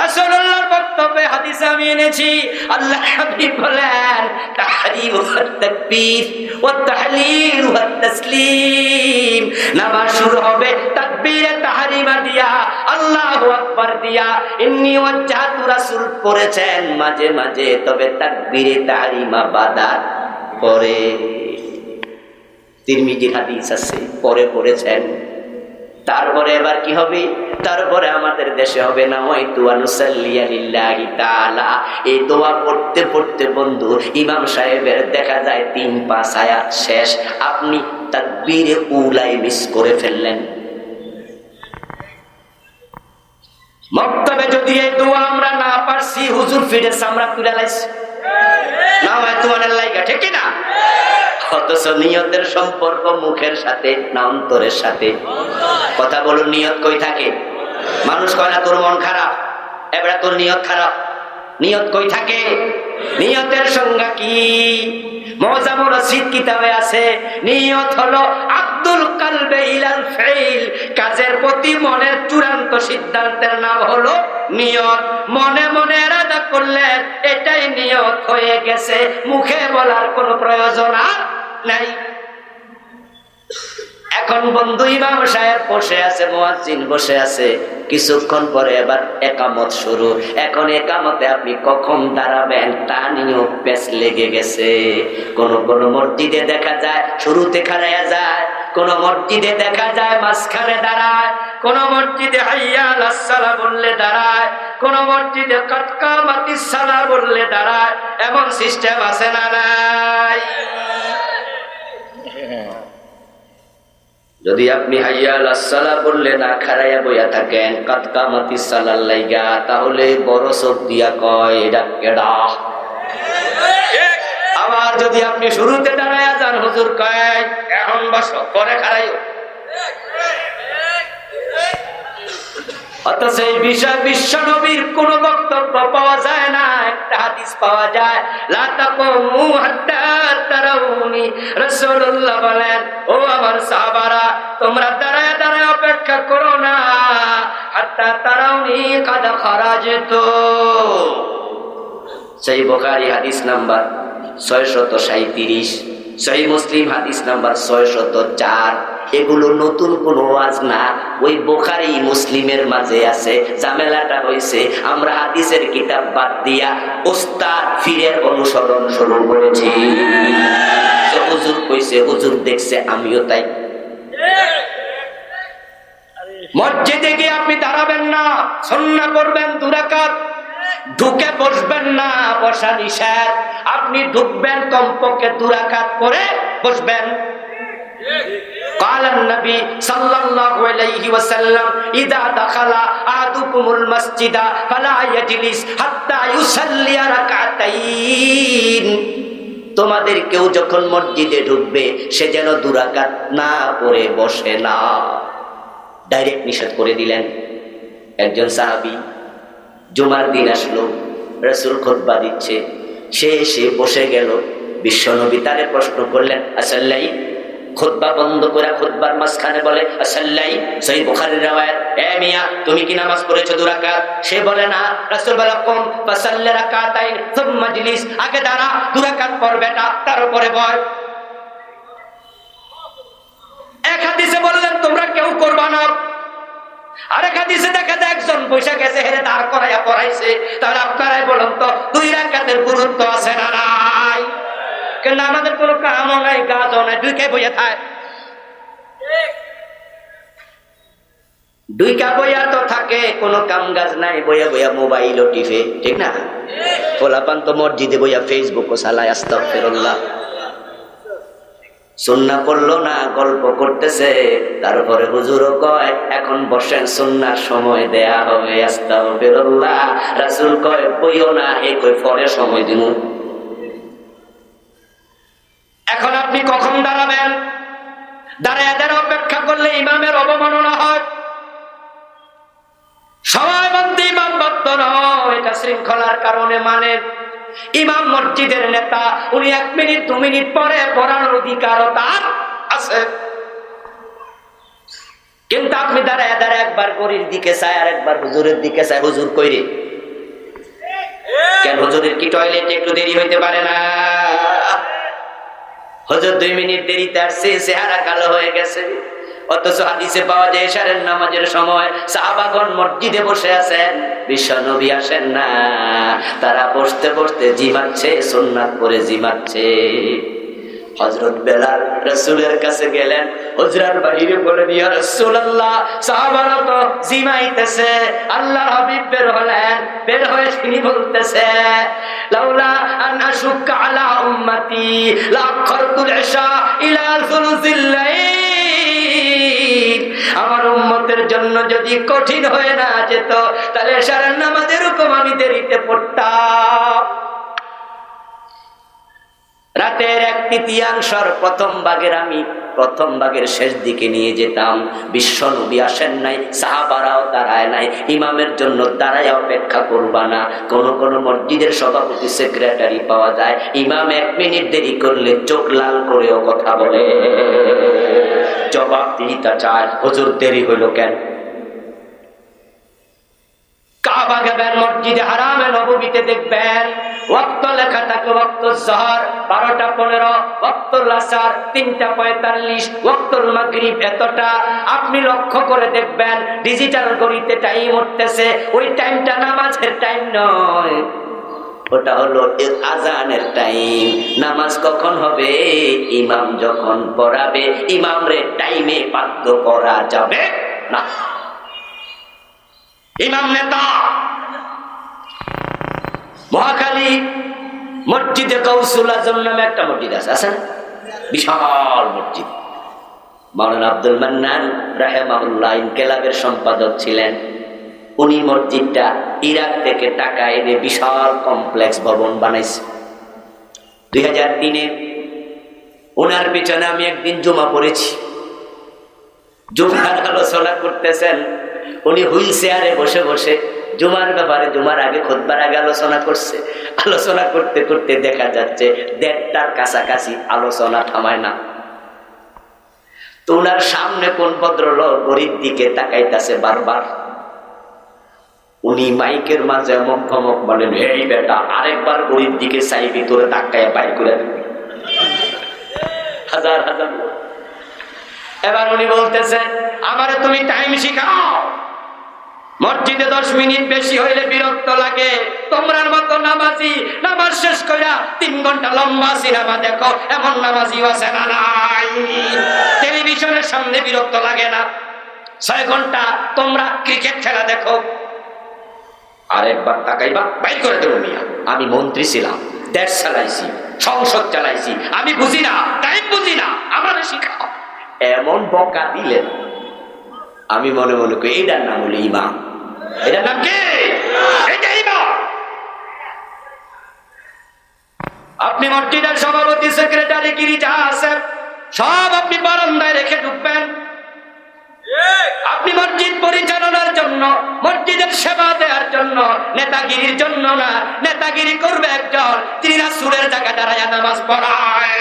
রাসূলুল্লাহর বক্তব্যে হাদিসে আমি এনেছি, আল্লাহ হাবিব বলেন তাহরিম ওয়া তাকবীর ওয়া তাহলিল ওয়া তাসলিম। নামাজ শুরু হবে তাকবীরে তাহরিমা দিয়া, আল্লাহু আকবার দিয়া। ইন্নী ওয়াজ্জাহতু রাসূল পড়েছেন মাঝে মাঝে, তবে তাকবীরে তাহরিমা বাদা পরে। তিরমিজির হাদিস আছে, পরে পড়েছেন। তারপরে এবার কি হবে? তারপরে আমাদের দেশে হবে না ওয়াইতু আনুসাল্লিয়া লিল্লাহি তাআলা। এই দোয়া পড়তে পড়তে বন্ধু ইমাম সাহেবের দেখা যায় 3-5 আয়াত শেষ, আপনি তাকবীরে উলাই মিস করে ফেললেন। মক্তবে যদি এই দোয়া আমরা না পারছি, হুজুর ফিরে আমরা তুলে লাইছি না হয় তোমার লাইগা, ঠিক না? অথচ নিয়তের সম্পর্ক মুখের সাথে না অন্তরের সাথে? কথা বলুন, নিয়ত কই থাকে? মানুষ কয় না তোর মন খারাপ, এবারে তোর নিয়ত খারাপ। নিয়ত কই থাকে? নিয়তের সংজ্ঞা কি? মুআজ্জামুর রাশিদ কিতাবে আছে, নিয়ত হলো আব্দুল কালবে ইলাল ফাইল, কাজের প্রতি মনের চূড়ান্ত সিদ্ধান্তের নাম হলো নিয়ত। মনে মনে ইরাদা করলে এটাই নিয়ত হয়ে গেছে, মুখে বলার কোনো প্রয়োজন আর নাই। এখন বন্ধু ইমাম সাহেব বসে আছে, মুয়াজ্জিন বসে আছে, কিছুক্ষণ পরে এবার একামত শুরু। এখন একামতে আপনি কখন দাঁড়াবেন তা নিয়েও পেছ লেগে গেছে। কোন কোন মসজিদে দেখা যায় শুরুতে খাড়াইয়া যায়, কোন মসজিদে দেখা যায় মাঝখানে দাঁড়ায়, কোন মসজিদে হাইয়া আলাস সালাহ বললে দাঁড়ায়, কোন মসজিদে কাদ কামাতিস সালাহ বললে দাঁড়ায়। এমন সিস্টেম আছে না নাই? যদি আপনি হাইয়া আলাস সালাহ বললে না খাড়াইয়া বইয়া থাকেন কাদ কামাতিস সালার লাইগা, তাহলে বড় চোখ দিয়া কয় এটা কেডা। আবার যদি আপনি শুরুতে দাঁড়াইয়া যান, হুজুর কয় এখন বসো, পরে খাড়াইও। অথচ এই বিষয় বিশ্ব নবীর কোন বক্তব্য পাওয়া যায় না। একটা হাদিস পাওয়া যায়, লা তাকুমু হাত্তা তারাউনি। রাসূলুল্লাহ বলেন, ও আমার সাহাবারা, তোমরা দাঁড়ায় দাঁড়ায় অপেক্ষা করো না, হাত্তা তারাউনি কাদ খারাজতু। সহিহ বুখারী হাদিস নাম্বার 637, সহিহ মুসলিম হাদিস নাম্বার 604। এগুলো নতুন কোন ওয়াজ না, ওই বুখারী মুসলিমের মাঝে আছে। ঝামেলাটা হইছে আমরা হাদিসের কিতাব বাদ দিয়া উস্তাদ ফিরের অনুসরণ শুরু করেছি। হুজুর কইছে, হুজুর দেখছে, আমিও তাই। মসজিদে গিয়ে আপনি দাঁড়াবেন না, সুন্নাহ পড়বেন 2 রাকাত, ঢুকে বসবেন না, বসা নিষেধ। আপনি ঢুকবেন কমপক্ষে 2 রাকাত পরে বসবেন। قال النبي صلى الله عليه وسلم إذا دخل أحدكم المسجد فلا يجلس حتى يصلي ركعتين। তোমাদের কেউ যখন মসজিদে ঢুকবে সে যেন 2 রাকাত না পড়ে বসে না। ডাইরেক্ট নিষেধ করে দিলেন। একজন সাহাবী জুমার দিন আসলো, রাসূল খুতবা দিচ্ছে, সে এসে বসে গেল। বিশ্বনবী তারে প্রশ্ন করলেন, আসাল্লাই। খুতবা বন্ধ করে খুতবার মাঝখানে বলে আসাল্লাই। সহিহ বুখারীর riwayat, এ মিয়া তুমি কি নামাজ পড়েছো 2 রাকাত? সে বলে না। রাসূল বলে, কুম ফাসাল্লি রাকাতাইন সুম্মা ইজলিস, আগে দাঁড়া, 2 রাকাত পড় বেটা, তারপরে বল। এক হাদিসে বললেন তোমরা কেউ করবা না, আরেক হাদিসে দেখা যায় একজন বসে গেছে, হেরে দাঁড় করাইয়া পড়াইছে। তাহলে আপনারাই বলুন তো 2 রাকাতের গুরুত্ব আছে না নাই? কিন্তু আমাদের কোনো কামও নাই, কাজও নাই, ঢুকে বইয়া থাকে। ঢুকা বইয়া তো থাকে, কোনো কাম কাজ নাই, বইয়া বইয়া মোবাইলও টিপে, ঠিক না? পোলাপান তো মসজিদে বইয়া ফেসবুকও চালায়, আস্তাগফিরুল্লাহ। সুন্নাহ পড়লো না, গল্প করতেছে। তারপরে হুজুরও কয় এখন বসেন, সুন্নাহর সময় দেয়া হবে, আস্তাগফিরুল্লাহ। রাসূল কয় বইও না, এই কই পরে সময় দিমু। এখন আপনি কখন দাঁড়াবেন? দাঁড়ায় দাঁড়ায় অপেক্ষা করলে ইমামের অবমাননা হয়। সবাই বলতে ইমাম বাধ্য নয়, এটা শৃঙ্খলার কারণে মানে। ইমাম মসজিদের নেতা, উনি 1 মিনিট 2 মিনিট পরে পড়ানোর অধিকারও তার আছে। কিন্তু আপনি দাঁড়ায় দাঁড়ায় একবার গরির দিকে চায় আর একবার হুজুরের দিকে চায়, হুজুর কইরে কেন? হুজুরের কি টয়লেটে একটু দেরি হইতে পারে না? হুজুর 2 মিনিট দেরিতে আসছে, চেহারা কালো হয়ে গেছে। অথচ হাদিসে পাওয়া যায় এশারের নামাজের সময় সাহাবাগণ মসজিদে বসে আছেন, বিশ্ব নবী আসেন না। তারা বসতে বসতে জিমাচ্ছে, সুন্নাত পড়ে জিমাচ্ছে। হযরত বেলাল রাসূলের কাছে গেলেন, হুজরার বাহিরে বলেন, ইয়া রাসূলুল্লাহ, সাহাবারা তো জিমাইতেছে। আল্লাহর হাবিব বের হলেন, বের হয়ে তিনি বলতেছে, লাউলা আন আশুক্কা আলা উম্মতি লা আখারতুল ইশা ইলা সুলুসিল লাইল। আমার উম্মতের জন্য যদি কঠিন হয়ে না যেত, তাহলে এশারের নামাজের হুকুম আমি দেরিতে পড়তাম। রাতের 1/3 প্রথম ভাগের শেষ দিকে নিয়ে যেতাম। বিশ্ব নবী আসেন নাই, সাহাবারাও দাঁড়ায় নাই। ইমামের জন্য দাঁড়ায় অপেক্ষা করবা না। কোন কোন মসজিদের সভাপতি সেক্রেটারি পাওয়া যায়, ইমাম 1 মিনিট দেরি করলে চোখ লাল করেও কথা বলে, জবাবদিহিতা চায়। হুজুর দেরি হইল কেন? কাবা গেবেন, মসজিদে হারামে নববীতে দেখবেন ওয়াক্ত লেখা থাকে, ওয়াক্ত যোহর 12টা 15, ওয়াক্তুল আসর 3টা 45, ওয়াক্তুল মাগরিব এতটা। আপনি লক্ষ্য করে দেখবেন ডিজিটাল ঘড়িতে টাইম উঠতেছে, ওই টাইমটা নামাজের টাইম নয়, ওটা হলো আজানের টাইম। নামাজ কখন হবে? ইমাম যখন পড়াবে। ইমামরে টাইমে বাধ্য করা যাবে না। ইমাম নেতা। মহাখালী মসজিদে গাউসুল আজম নামে একটা মসজিদ আছে, বিশাল মসজিদ। মাওলানা আব্দুল মান্নান রাহিমাহুল্লাহ ইনকিলাবের সম্পাদক ছিলেন। উনি মসজিদটা ইরাক থেকে টাকা এনে বিশাল কমপ্লেক্স ভবন বানাইছে। 2003-এ ওনার পিছনে আমি একদিন জুমা পড়েছি। জুমার আলোচনা করতেছেন উনি, হুইল চেয়ারে বসে বসে জুমার ব্যাপারে, জুমার আগে খুতবার আগে আলোচনা করছে। আলোচনা করতে করতে দেখা যাচ্ছে 1:30টার কাছাকাছি আলোচনা থামায় না। তো ওনার সামনে কোন ভদ্রলোক গরিব দিকে তাকাইতেছে বারবার। উনি মাইকের মাঝে অমক ধমক বলেন, এই বেটা, আরেকবার গরিব দিকে চাইবি, তোরে ধাক্কায় বাইর করে দিবি। হাজার হাজার। এবার উনি বলতেছেন, আমারে তুমি টাইম শিখাও। মসজিদে 10 মিনিট বেশি হইলে বিরক্ত লাগে। তোমরার মতো নামাজি নামাজ শেষ কইরা 3 ঘন্টা লম্বা সিনেমা দেখো, এমন নামাজিও আছে না নাই? টেলিভিশনের সামনে বিরক্ত লাগে না? 6 ঘন্টা তোমরা ক্রিকেট খেলা দেখো, আরেকবার তাকাইবা বাইর করে দেবো মিয়া। আমি মন্ত্রী ছিলাম, দেশ চালাইছি, সংসদ চালাইছি, আমি বুঝি না, টাইম বুঝি না, আমারে শিখাও। এমন বকা দিলেন, আমি মনে মনে করি এটার নাম হলো ইমাম। এটার নাম কি? এটা ইমাম। আপনি মসজিদের সভাপতি, সেক্রেটারি, গিরি যা আছে সব আপনি বারান্দায় রেখে ঢুকবেন। আপনি মসজিদ পরিচালনার জন্য, মসজিদের সেবা দেওয়ার জন্য, নেতাগিরির জন্য না। নেতাগিরি করবে একজন, তিনি রাসূলের জায়গায় দাঁড়ায় নামাজ পড়ায়।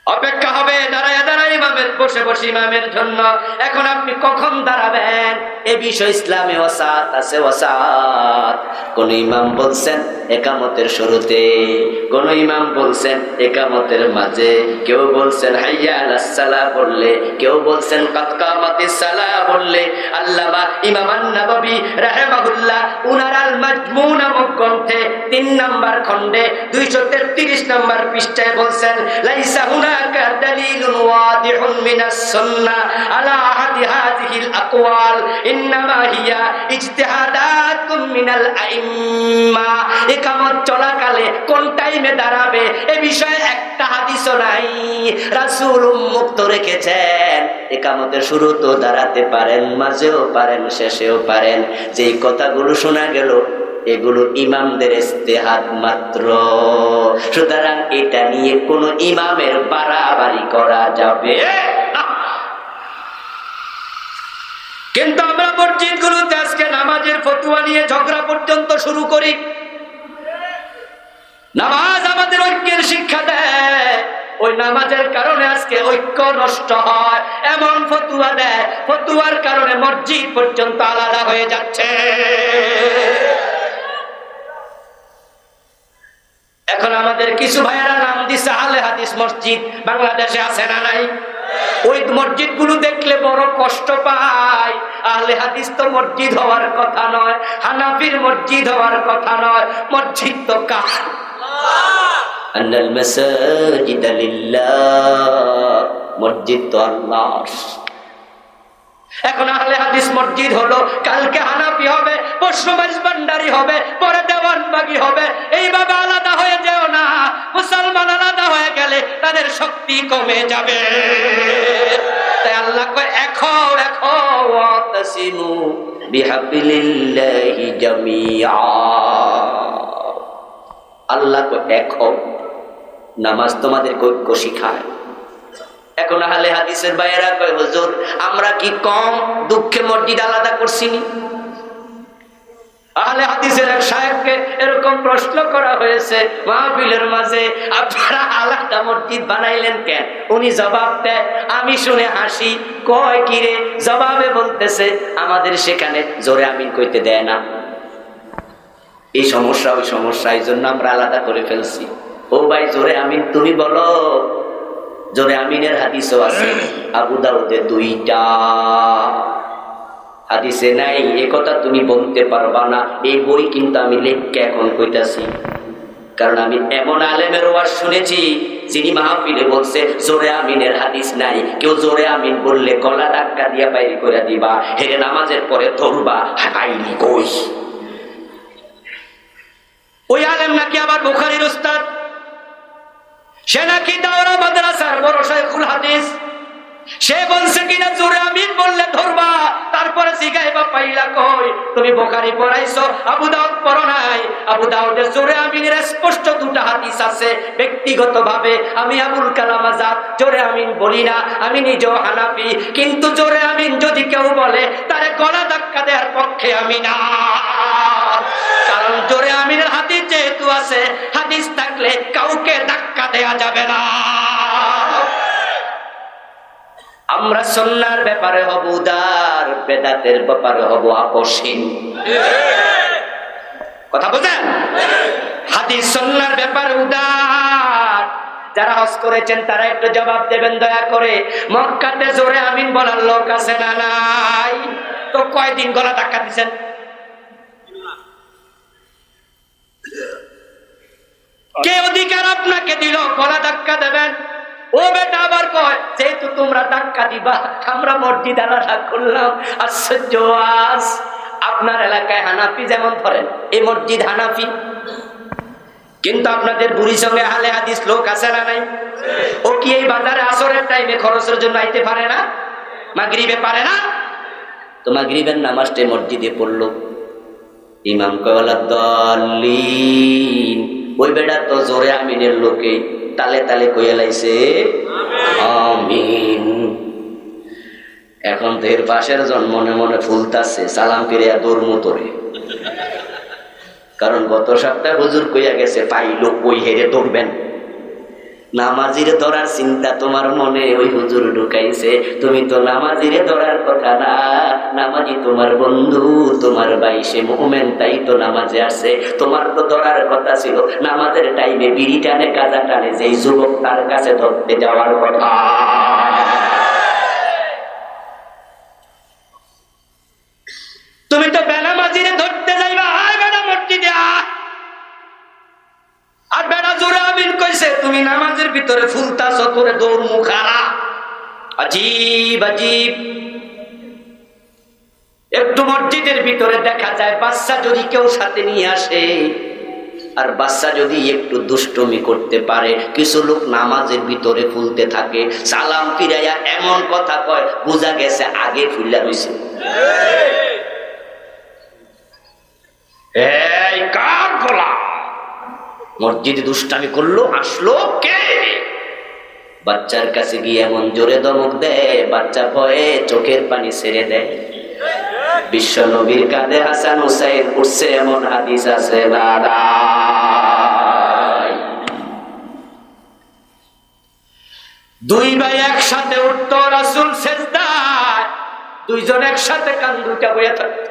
অপেক্ষা হবে দাঁড়ায় দাঁড়ায় ইমামের, বসে বসে ইমামের জন্য। এখন আপনি কখন দাঁড়াবেন এ বিষয় ইসলামে ওয়াসাত আছে, ওয়াসাত। কোন ইমাম বলছেন একামতের শুরুতে, কোন ইমাম বলছেন একামতের মাঝে, কেউ বলছেন হাইয়া আলাস সালাহ বললে, কেউ বলছেন কাদ কামাতিস সালাহ বললে। আল্লামা ইমাম আন-নাওয়াবী রাহিমাহুল্লাহ উনার আল মাজমু নামক গ্রন্থে 3 নম্বর খণ্ডে 233 নম্বর পৃষ্ঠায় বলছেন, লাইসা হুনাকা দালিলুন ওয়াদিহুন মিনাস সুন্নাহ আলা আহাদি হাযিহিল আকওয়াল, ইন্নামা হিয়া ইজতিহাদাতুম মিনাল আইম্মা। ইকামত চলাকালে কোন টাইমে দাঁড়াবে এ বিষয়ে একটা হাদিসও নাই। রাসূল উন্মুক্ত রেখেছেন, ইকামতের শুরুতেও দাঁড়াতে পারেন, মাঝেও পারেন, শেষেও পারেন। যেই কথাগুলো শোনা গেল এগুলো ইমামদের ইজতিহাদ মাত্র। সুতরাং এটা নিয়ে কোন ইমামের বাড়াবাড়ি করা যাবে না। কিন্তু আমরা মসজিদগুলোতে আজকে নামাজের ফতোয়া নিয়ে ঝগড়া পর্যন্ত শুরু করি। নামাজ আমাদের ঐক্যের শিক্ষা দেয়, ওই নামাজের কারণে আজকে ঐক্য নষ্ট হয়, এমন ফতুয়া দেয়, ফতুয়ার কারণে মসজিদ পর্যন্ত আলাদা হয়ে যাচ্ছে। এখন আমাদের কিছু ভাইয়েরা নাম দিছে আহলে হাদিস মসজিদ, বাংলাদেশে আছে না নাই? ওই মসজিদ গুলো দেখলে বড় কষ্ট পায়। আহলে হাদিস তো মসজিদ হওয়ার কথা নয়, হানাফির মসজিদ হওয়ার কথা নয়, মসজিদ তো কার? আন্নাল মাসাজিদ লিল্লাহ, মসজিদ তো আল্লাহর। এখন আহলে হাদিস মসজিদ হলো, কালকে হানাফি হবে, পরশু মাইজভান্ডারি হবে, পরে দেওয়ানবাগি হবে। এইভাবে আলাদা হয়ে যেও না। মুসলমান আলাদা হয়ে গেলে তাদের শক্তি কমে যাবে। তাই আল্লাহ কয় এখো এখো ওয়াতাসিমু বিহাবলিল্লাহি জামিআ। আল্লাহ কয় এখো, নামাজ তোমাদের ঐক্য শিখায়। এখন আহলে হাদিসের ভাইয়েরা কয় হুজুর আমরা কি কম দুঃখে মসজিদ আলাদা করছিনি? আহলে হাদিসের এক শায়েখকে এরকম প্রশ্ন করা হয়েছে মাহফিলের মাঝে, আপনারা আলাদা মসজিদ বানাইলেন কেন? উনি জবাব দেয়, আমি শুনে হাসি, কয় কি রে? জবাবে বলতেছে আমাদের সেখানে জোরে আমিন কইতে দেয় না। এই সমস্যা ওই সমস্যা, এই জন্য আমরা আলাদা করে ফেলছি। ও ভাই জোরে আমিন তুমি বলো। জোরে আমিনের হাদিসও আছে, আবু দাউদে 2টা হাদিসে নাই। এ কথা তুমি বলতে পারবা না, এই বই কিন্তু আমি লেখকে এখন কইতাছি। কারণ আমি এমন আলেমের ওয়াজ শুনেছি যিনি মাহফিলে বলছে জোরে আমিনের হাদিস নাই, কেউ জোরে আমিন বললে গলা ধাক্কা দিয়া বাইরে করে দিবা, হেরে নামাজের পরে ধরবা। আইনি কই? ওই আলেম নাকি আবার বুখারীর উস্তাদ, সে নাকি দাওরা মাদ্রাসার বড় শাইখুল হাদিস। সে বলছে কিনা জোরে আমিন বললে ধরবা, তারপরে জিগাইবা পাইলা কই? তুমি বুখারী পড়াইছো, আবু দাউদ পড়ো নাই। আবু দাউদের জোরে আমিনের স্পষ্ট 2টা হাদিস আছে। ব্যক্তিগতভাবে আমি আবুল কালাম আজাদ জোরে আমিন বলি না, আমি নিজেও হানাফি, কিন্তু জোরে আমিন যদি কেউ বলে তারে গলা ধাক্কা দেওয়ার পক্ষে আমি না। কারণ জোরে আমিনের হাদিস যেহেতু আছে, হাদিস থাকলে কাউকে ধাক্কা দেয়া যাবে না। আমরা সুন্নাহর ব্যাপারে হব উদার, বেদাতের ব্যাপারে হব আপোষহীন। কথা বুঝেন? হাদিস সুন্নাহর ব্যাপারে উদার। যারা হজ করেছেন তারা একটু জবাব দেবেন দয়া করে। মক্কাতে জোরে আমিন বলার লোক আছে না নাই? তো কয়দিন গলা ধাক্কা দিচ্ছেন? কে অধিকার আপনাকে দিল গলা ধাক্কা দেবেন? ও বেটা আবার কয় যেহেতু তোমরা ধাক্কা দিবা আমরা মসজিদ আলাদা করলাম। আশ্চর্য আজ আপনার এলাকায় হানাফি যেমন ধরেন, এই মসজিদ হানাফি, কিন্তু আপনাদের বুড়ির সঙ্গে আহলে হাদিস লোক আছে না নাই? ও কি এই বাজারে আসরের টাইমে খরচের জন্য আইতে পারে না? মাগরিবে পারে না? তো মাগরিবের নামাজটা মসজিদে পড়লো, ইমাম কওয়ালা দলিন, ওই বেটা তো জোরে আমিনের লোকে তালে তালে কইয়া লাইছে আমিন। এখন তো এর পাশের জন মনে মনে ফুলতাছে, সালাম ফিরিয়া দৌড় মতরে। কারণ গত সপ্তাহে হুজুর কইয়া গেছে পাইলো কই হেরে দৌড়বেন। নামাজিরে ধরার চিন্তা তোমার মনে ওই হুজুর ঢুকাইছে। তুমি তো নামাজিরে ধরার কথা না, নামাজি তোমার বন্ধু, তোমার ভাই, সে মুমিন, তাই তো নামাজে আসে। তোমার তো ধরার কথা ছিল নামাজের টাইমে বিড়ি টানে গাঁজা টানে যেই যুবক, তার কাছে ধরতে যাওয়ার কথা। তুমি তো বেনামাজিরে ধরতে যাইবা, আয় বেটা মসজিদে আয়। আর বেটা জোরে আমিন কইছে, তুমি নামাজের ভিতরে ফুলতাছো, তোরে দৌড় মুখারা। আজীব আজীব। একটু মসজিদের ভিতরে দেখা যায় বাচ্চা যদি কেউ সাথে নিয়ে আসে, আর বাচ্চা যদি একটু দুষ্টুমি করতে পারে, কিছু লোক নামাজের ভিতরে ফুলতে থাকে, সালাম ফিরাইয়া এমন কথা কয় বোঝা গেছে আগে ফুল্লা রইছে। এই কার বলা মসজিদে দুষ্টামি করলো, আসলো কে? বাচ্চার কাছে গিয়ে এমন জোরে ধমক দেয়, বাচ্চা ভয়ে চোখের পানি ছেড়ে দেয়। বিশ্ব নবীর কাঁধে হাসান হুসাইন উঠছে, এমন হাদিস আছে না? দুই ভাই একসাথে উঠতো, রাসূল সেজদায়, দুইজন একসাথে কান দুইটা বইয়া থাকতো।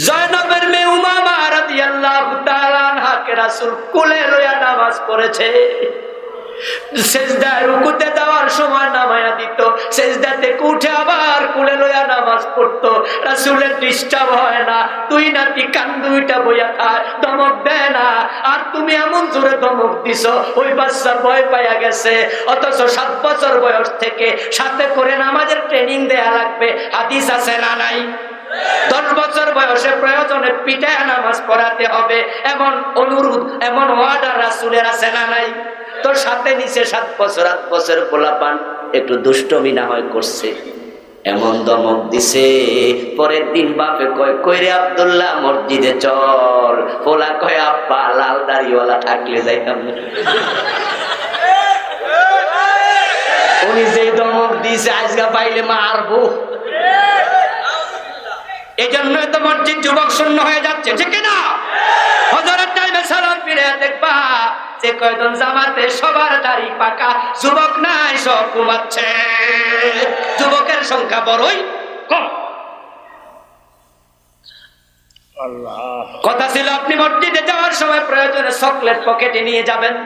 জয়নবের মেয়ে উমামা রাদিয়াল্লাহু তাআলা আনহাকে রাসূল কোলে লইয়া নামাজ পড়েছে। সেজদায় রুকুতে যাওয়ার সময় নামায়া দিত, সেজদা থেকে উঠে আবার কোলে লইয়া নামাজ পড়তো। রাসূলের ডিস্টার্ব হয় না, তুই নাকি কান দুইটা বইয়া থাক, ধমক দেয় না। আর তুমি এমন জোরে ধমক দিছো, ওই বাচ্চা ভয় পাইয়া গেছে। অথচ 7 বছর বয়স থেকে সাথে করে নামাজের ট্রেনিং দেয়া লাগবে, হাদিস আছে না নাই? 10 বছর বয়সে প্রয়োজনে পিটায় নামাজ পড়াতে হবে, এমন অনুরোধ, এমন ওয়ার্ডার রাসূলের আছে না নাই? তোর সাথে নিচে 7 বছর 8 বছর পোলাপান একটু দুষ্টমি না হয় করছে, এমন দমক দিছে। পরের দিন বাপে কয়, কইরে আব্দুল্লাহ মসজিদে চল। পোলা কয়, আব্বা লাল দাড়িওয়ালা থাকলে যাইতাম। উনি যে দমক দিছে আজকে পাইলে মারবো। এই জন্যই তো মসজিদ যুবক শূন্য হয়ে যাচ্ছে, ঠিক না? হযরত টাইমে সালাম ফিরে দেখবা যে কয়জন জামাতে সবার দাড়ি পাকা, যুবক নাই, সব ঘুমাচ্ছে। যুবকের সংখ্যা বড়ই কম। কথা ছিল আপনি মসজিদে যাওয়ার সময় প্রয়োজনে চকলেট পকেটে নিয়ে যাবেন।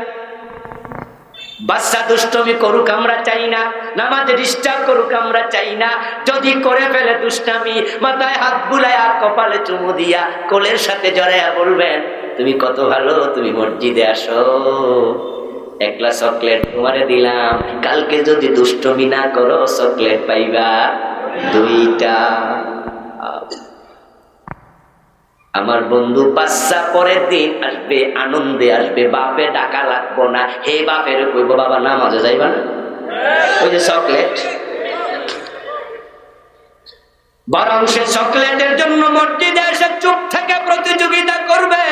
বাচ্চা দুষ্টমি করুক আমরা চাই না, নামাজে ডিস্টার্ব করুক আমরা চাই না। যদি করে ফেলে দুষ্টামি, মাথায় হাত বুলাইয়া কপালে চুমু দিয়া কোলের সাথে জড়াইয়া বলবেন, তুমি কত ভালো, তুমি মসজিদে আসো, একলা চকলেট তোমারে দিলাম, কালকে যদি দুষ্টমি না করো চকলেট পাইবা 2টা। আমার বন্ধু বাচ্চা পরের দিন আসবে, আনন্দে আসবে, বাপে ডাকা লাগবো না। হে বাপের কইব, বাবা নামাজে যাইবা না, ওই যে চকলেট। বরং সে চকলেটের জন্য মসজিদে এসে চুপ থেকে প্রতিযোগিতা করবে,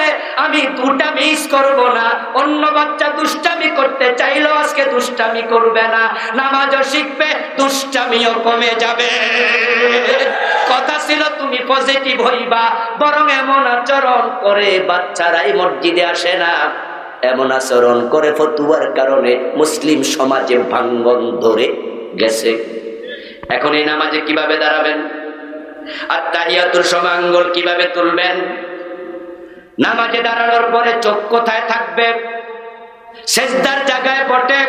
আমি 2টা মিস করব না। অন্য বাচ্চা দুষ্টামি করতে চাইলেও আজকে দুষ্টামি করবে না, নামাজও শিখবে, দুষ্টামিও কমে যাবে। কথা ছিল তুমি পজিটিভ হইবা, বরং এমন আচরণ করে বাচ্চারাই মসজিদে আসে না। এমন আচরণ করে ফতুয়ার কারণে মুসলিম সমাজে ভাঙ্গন ধরে গেছে। এখন এই নামাজে কিভাবে দাঁড়াবেন? আর তাহিয়াতুর সময় আঙ্গুল কিভাবে তুলবেন? নামাজে দাঁড়ানোর পরে চোখ কোথায় থাকবে? সেজদার জায়গায় বটে,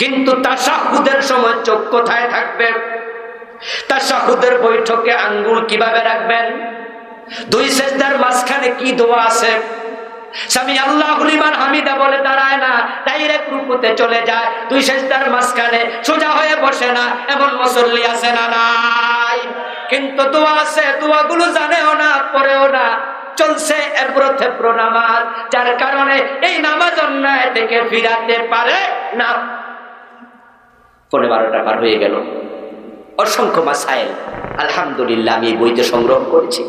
কিন্তু তাশাহুদের সময় চোখ কোথায় থাকবে? তাশাহুদের বৈঠকে আঙ্গুল কিভাবে রাখবেন? 2 সেজদার মাঝখানে কি দোয়া আছে? সামি আল্লাহু লিমান হামিদা বলে দাঁড়ায় না, ডাইরেক্ট রুকুতে চলে যায়। 2 সেজদার মাঝখানে সোজা হয়ে বসে না, এমন মুসল্লি আছে না নাই? কিন্তু দোয়া আছে, দোয়াগুলো জানেও না, পড়েও না, চলছে এবড়ো থেবড়ো নামাজ, যার কারণে এই নামাজ অন্যায় থেকে ফিরাতে পারে না। 12টা পার হয়ে গেল। অসংখ্য মাসাইল আলহামদুলিল্লাহ আমি এই বইতে সংগ্রহ করেছি।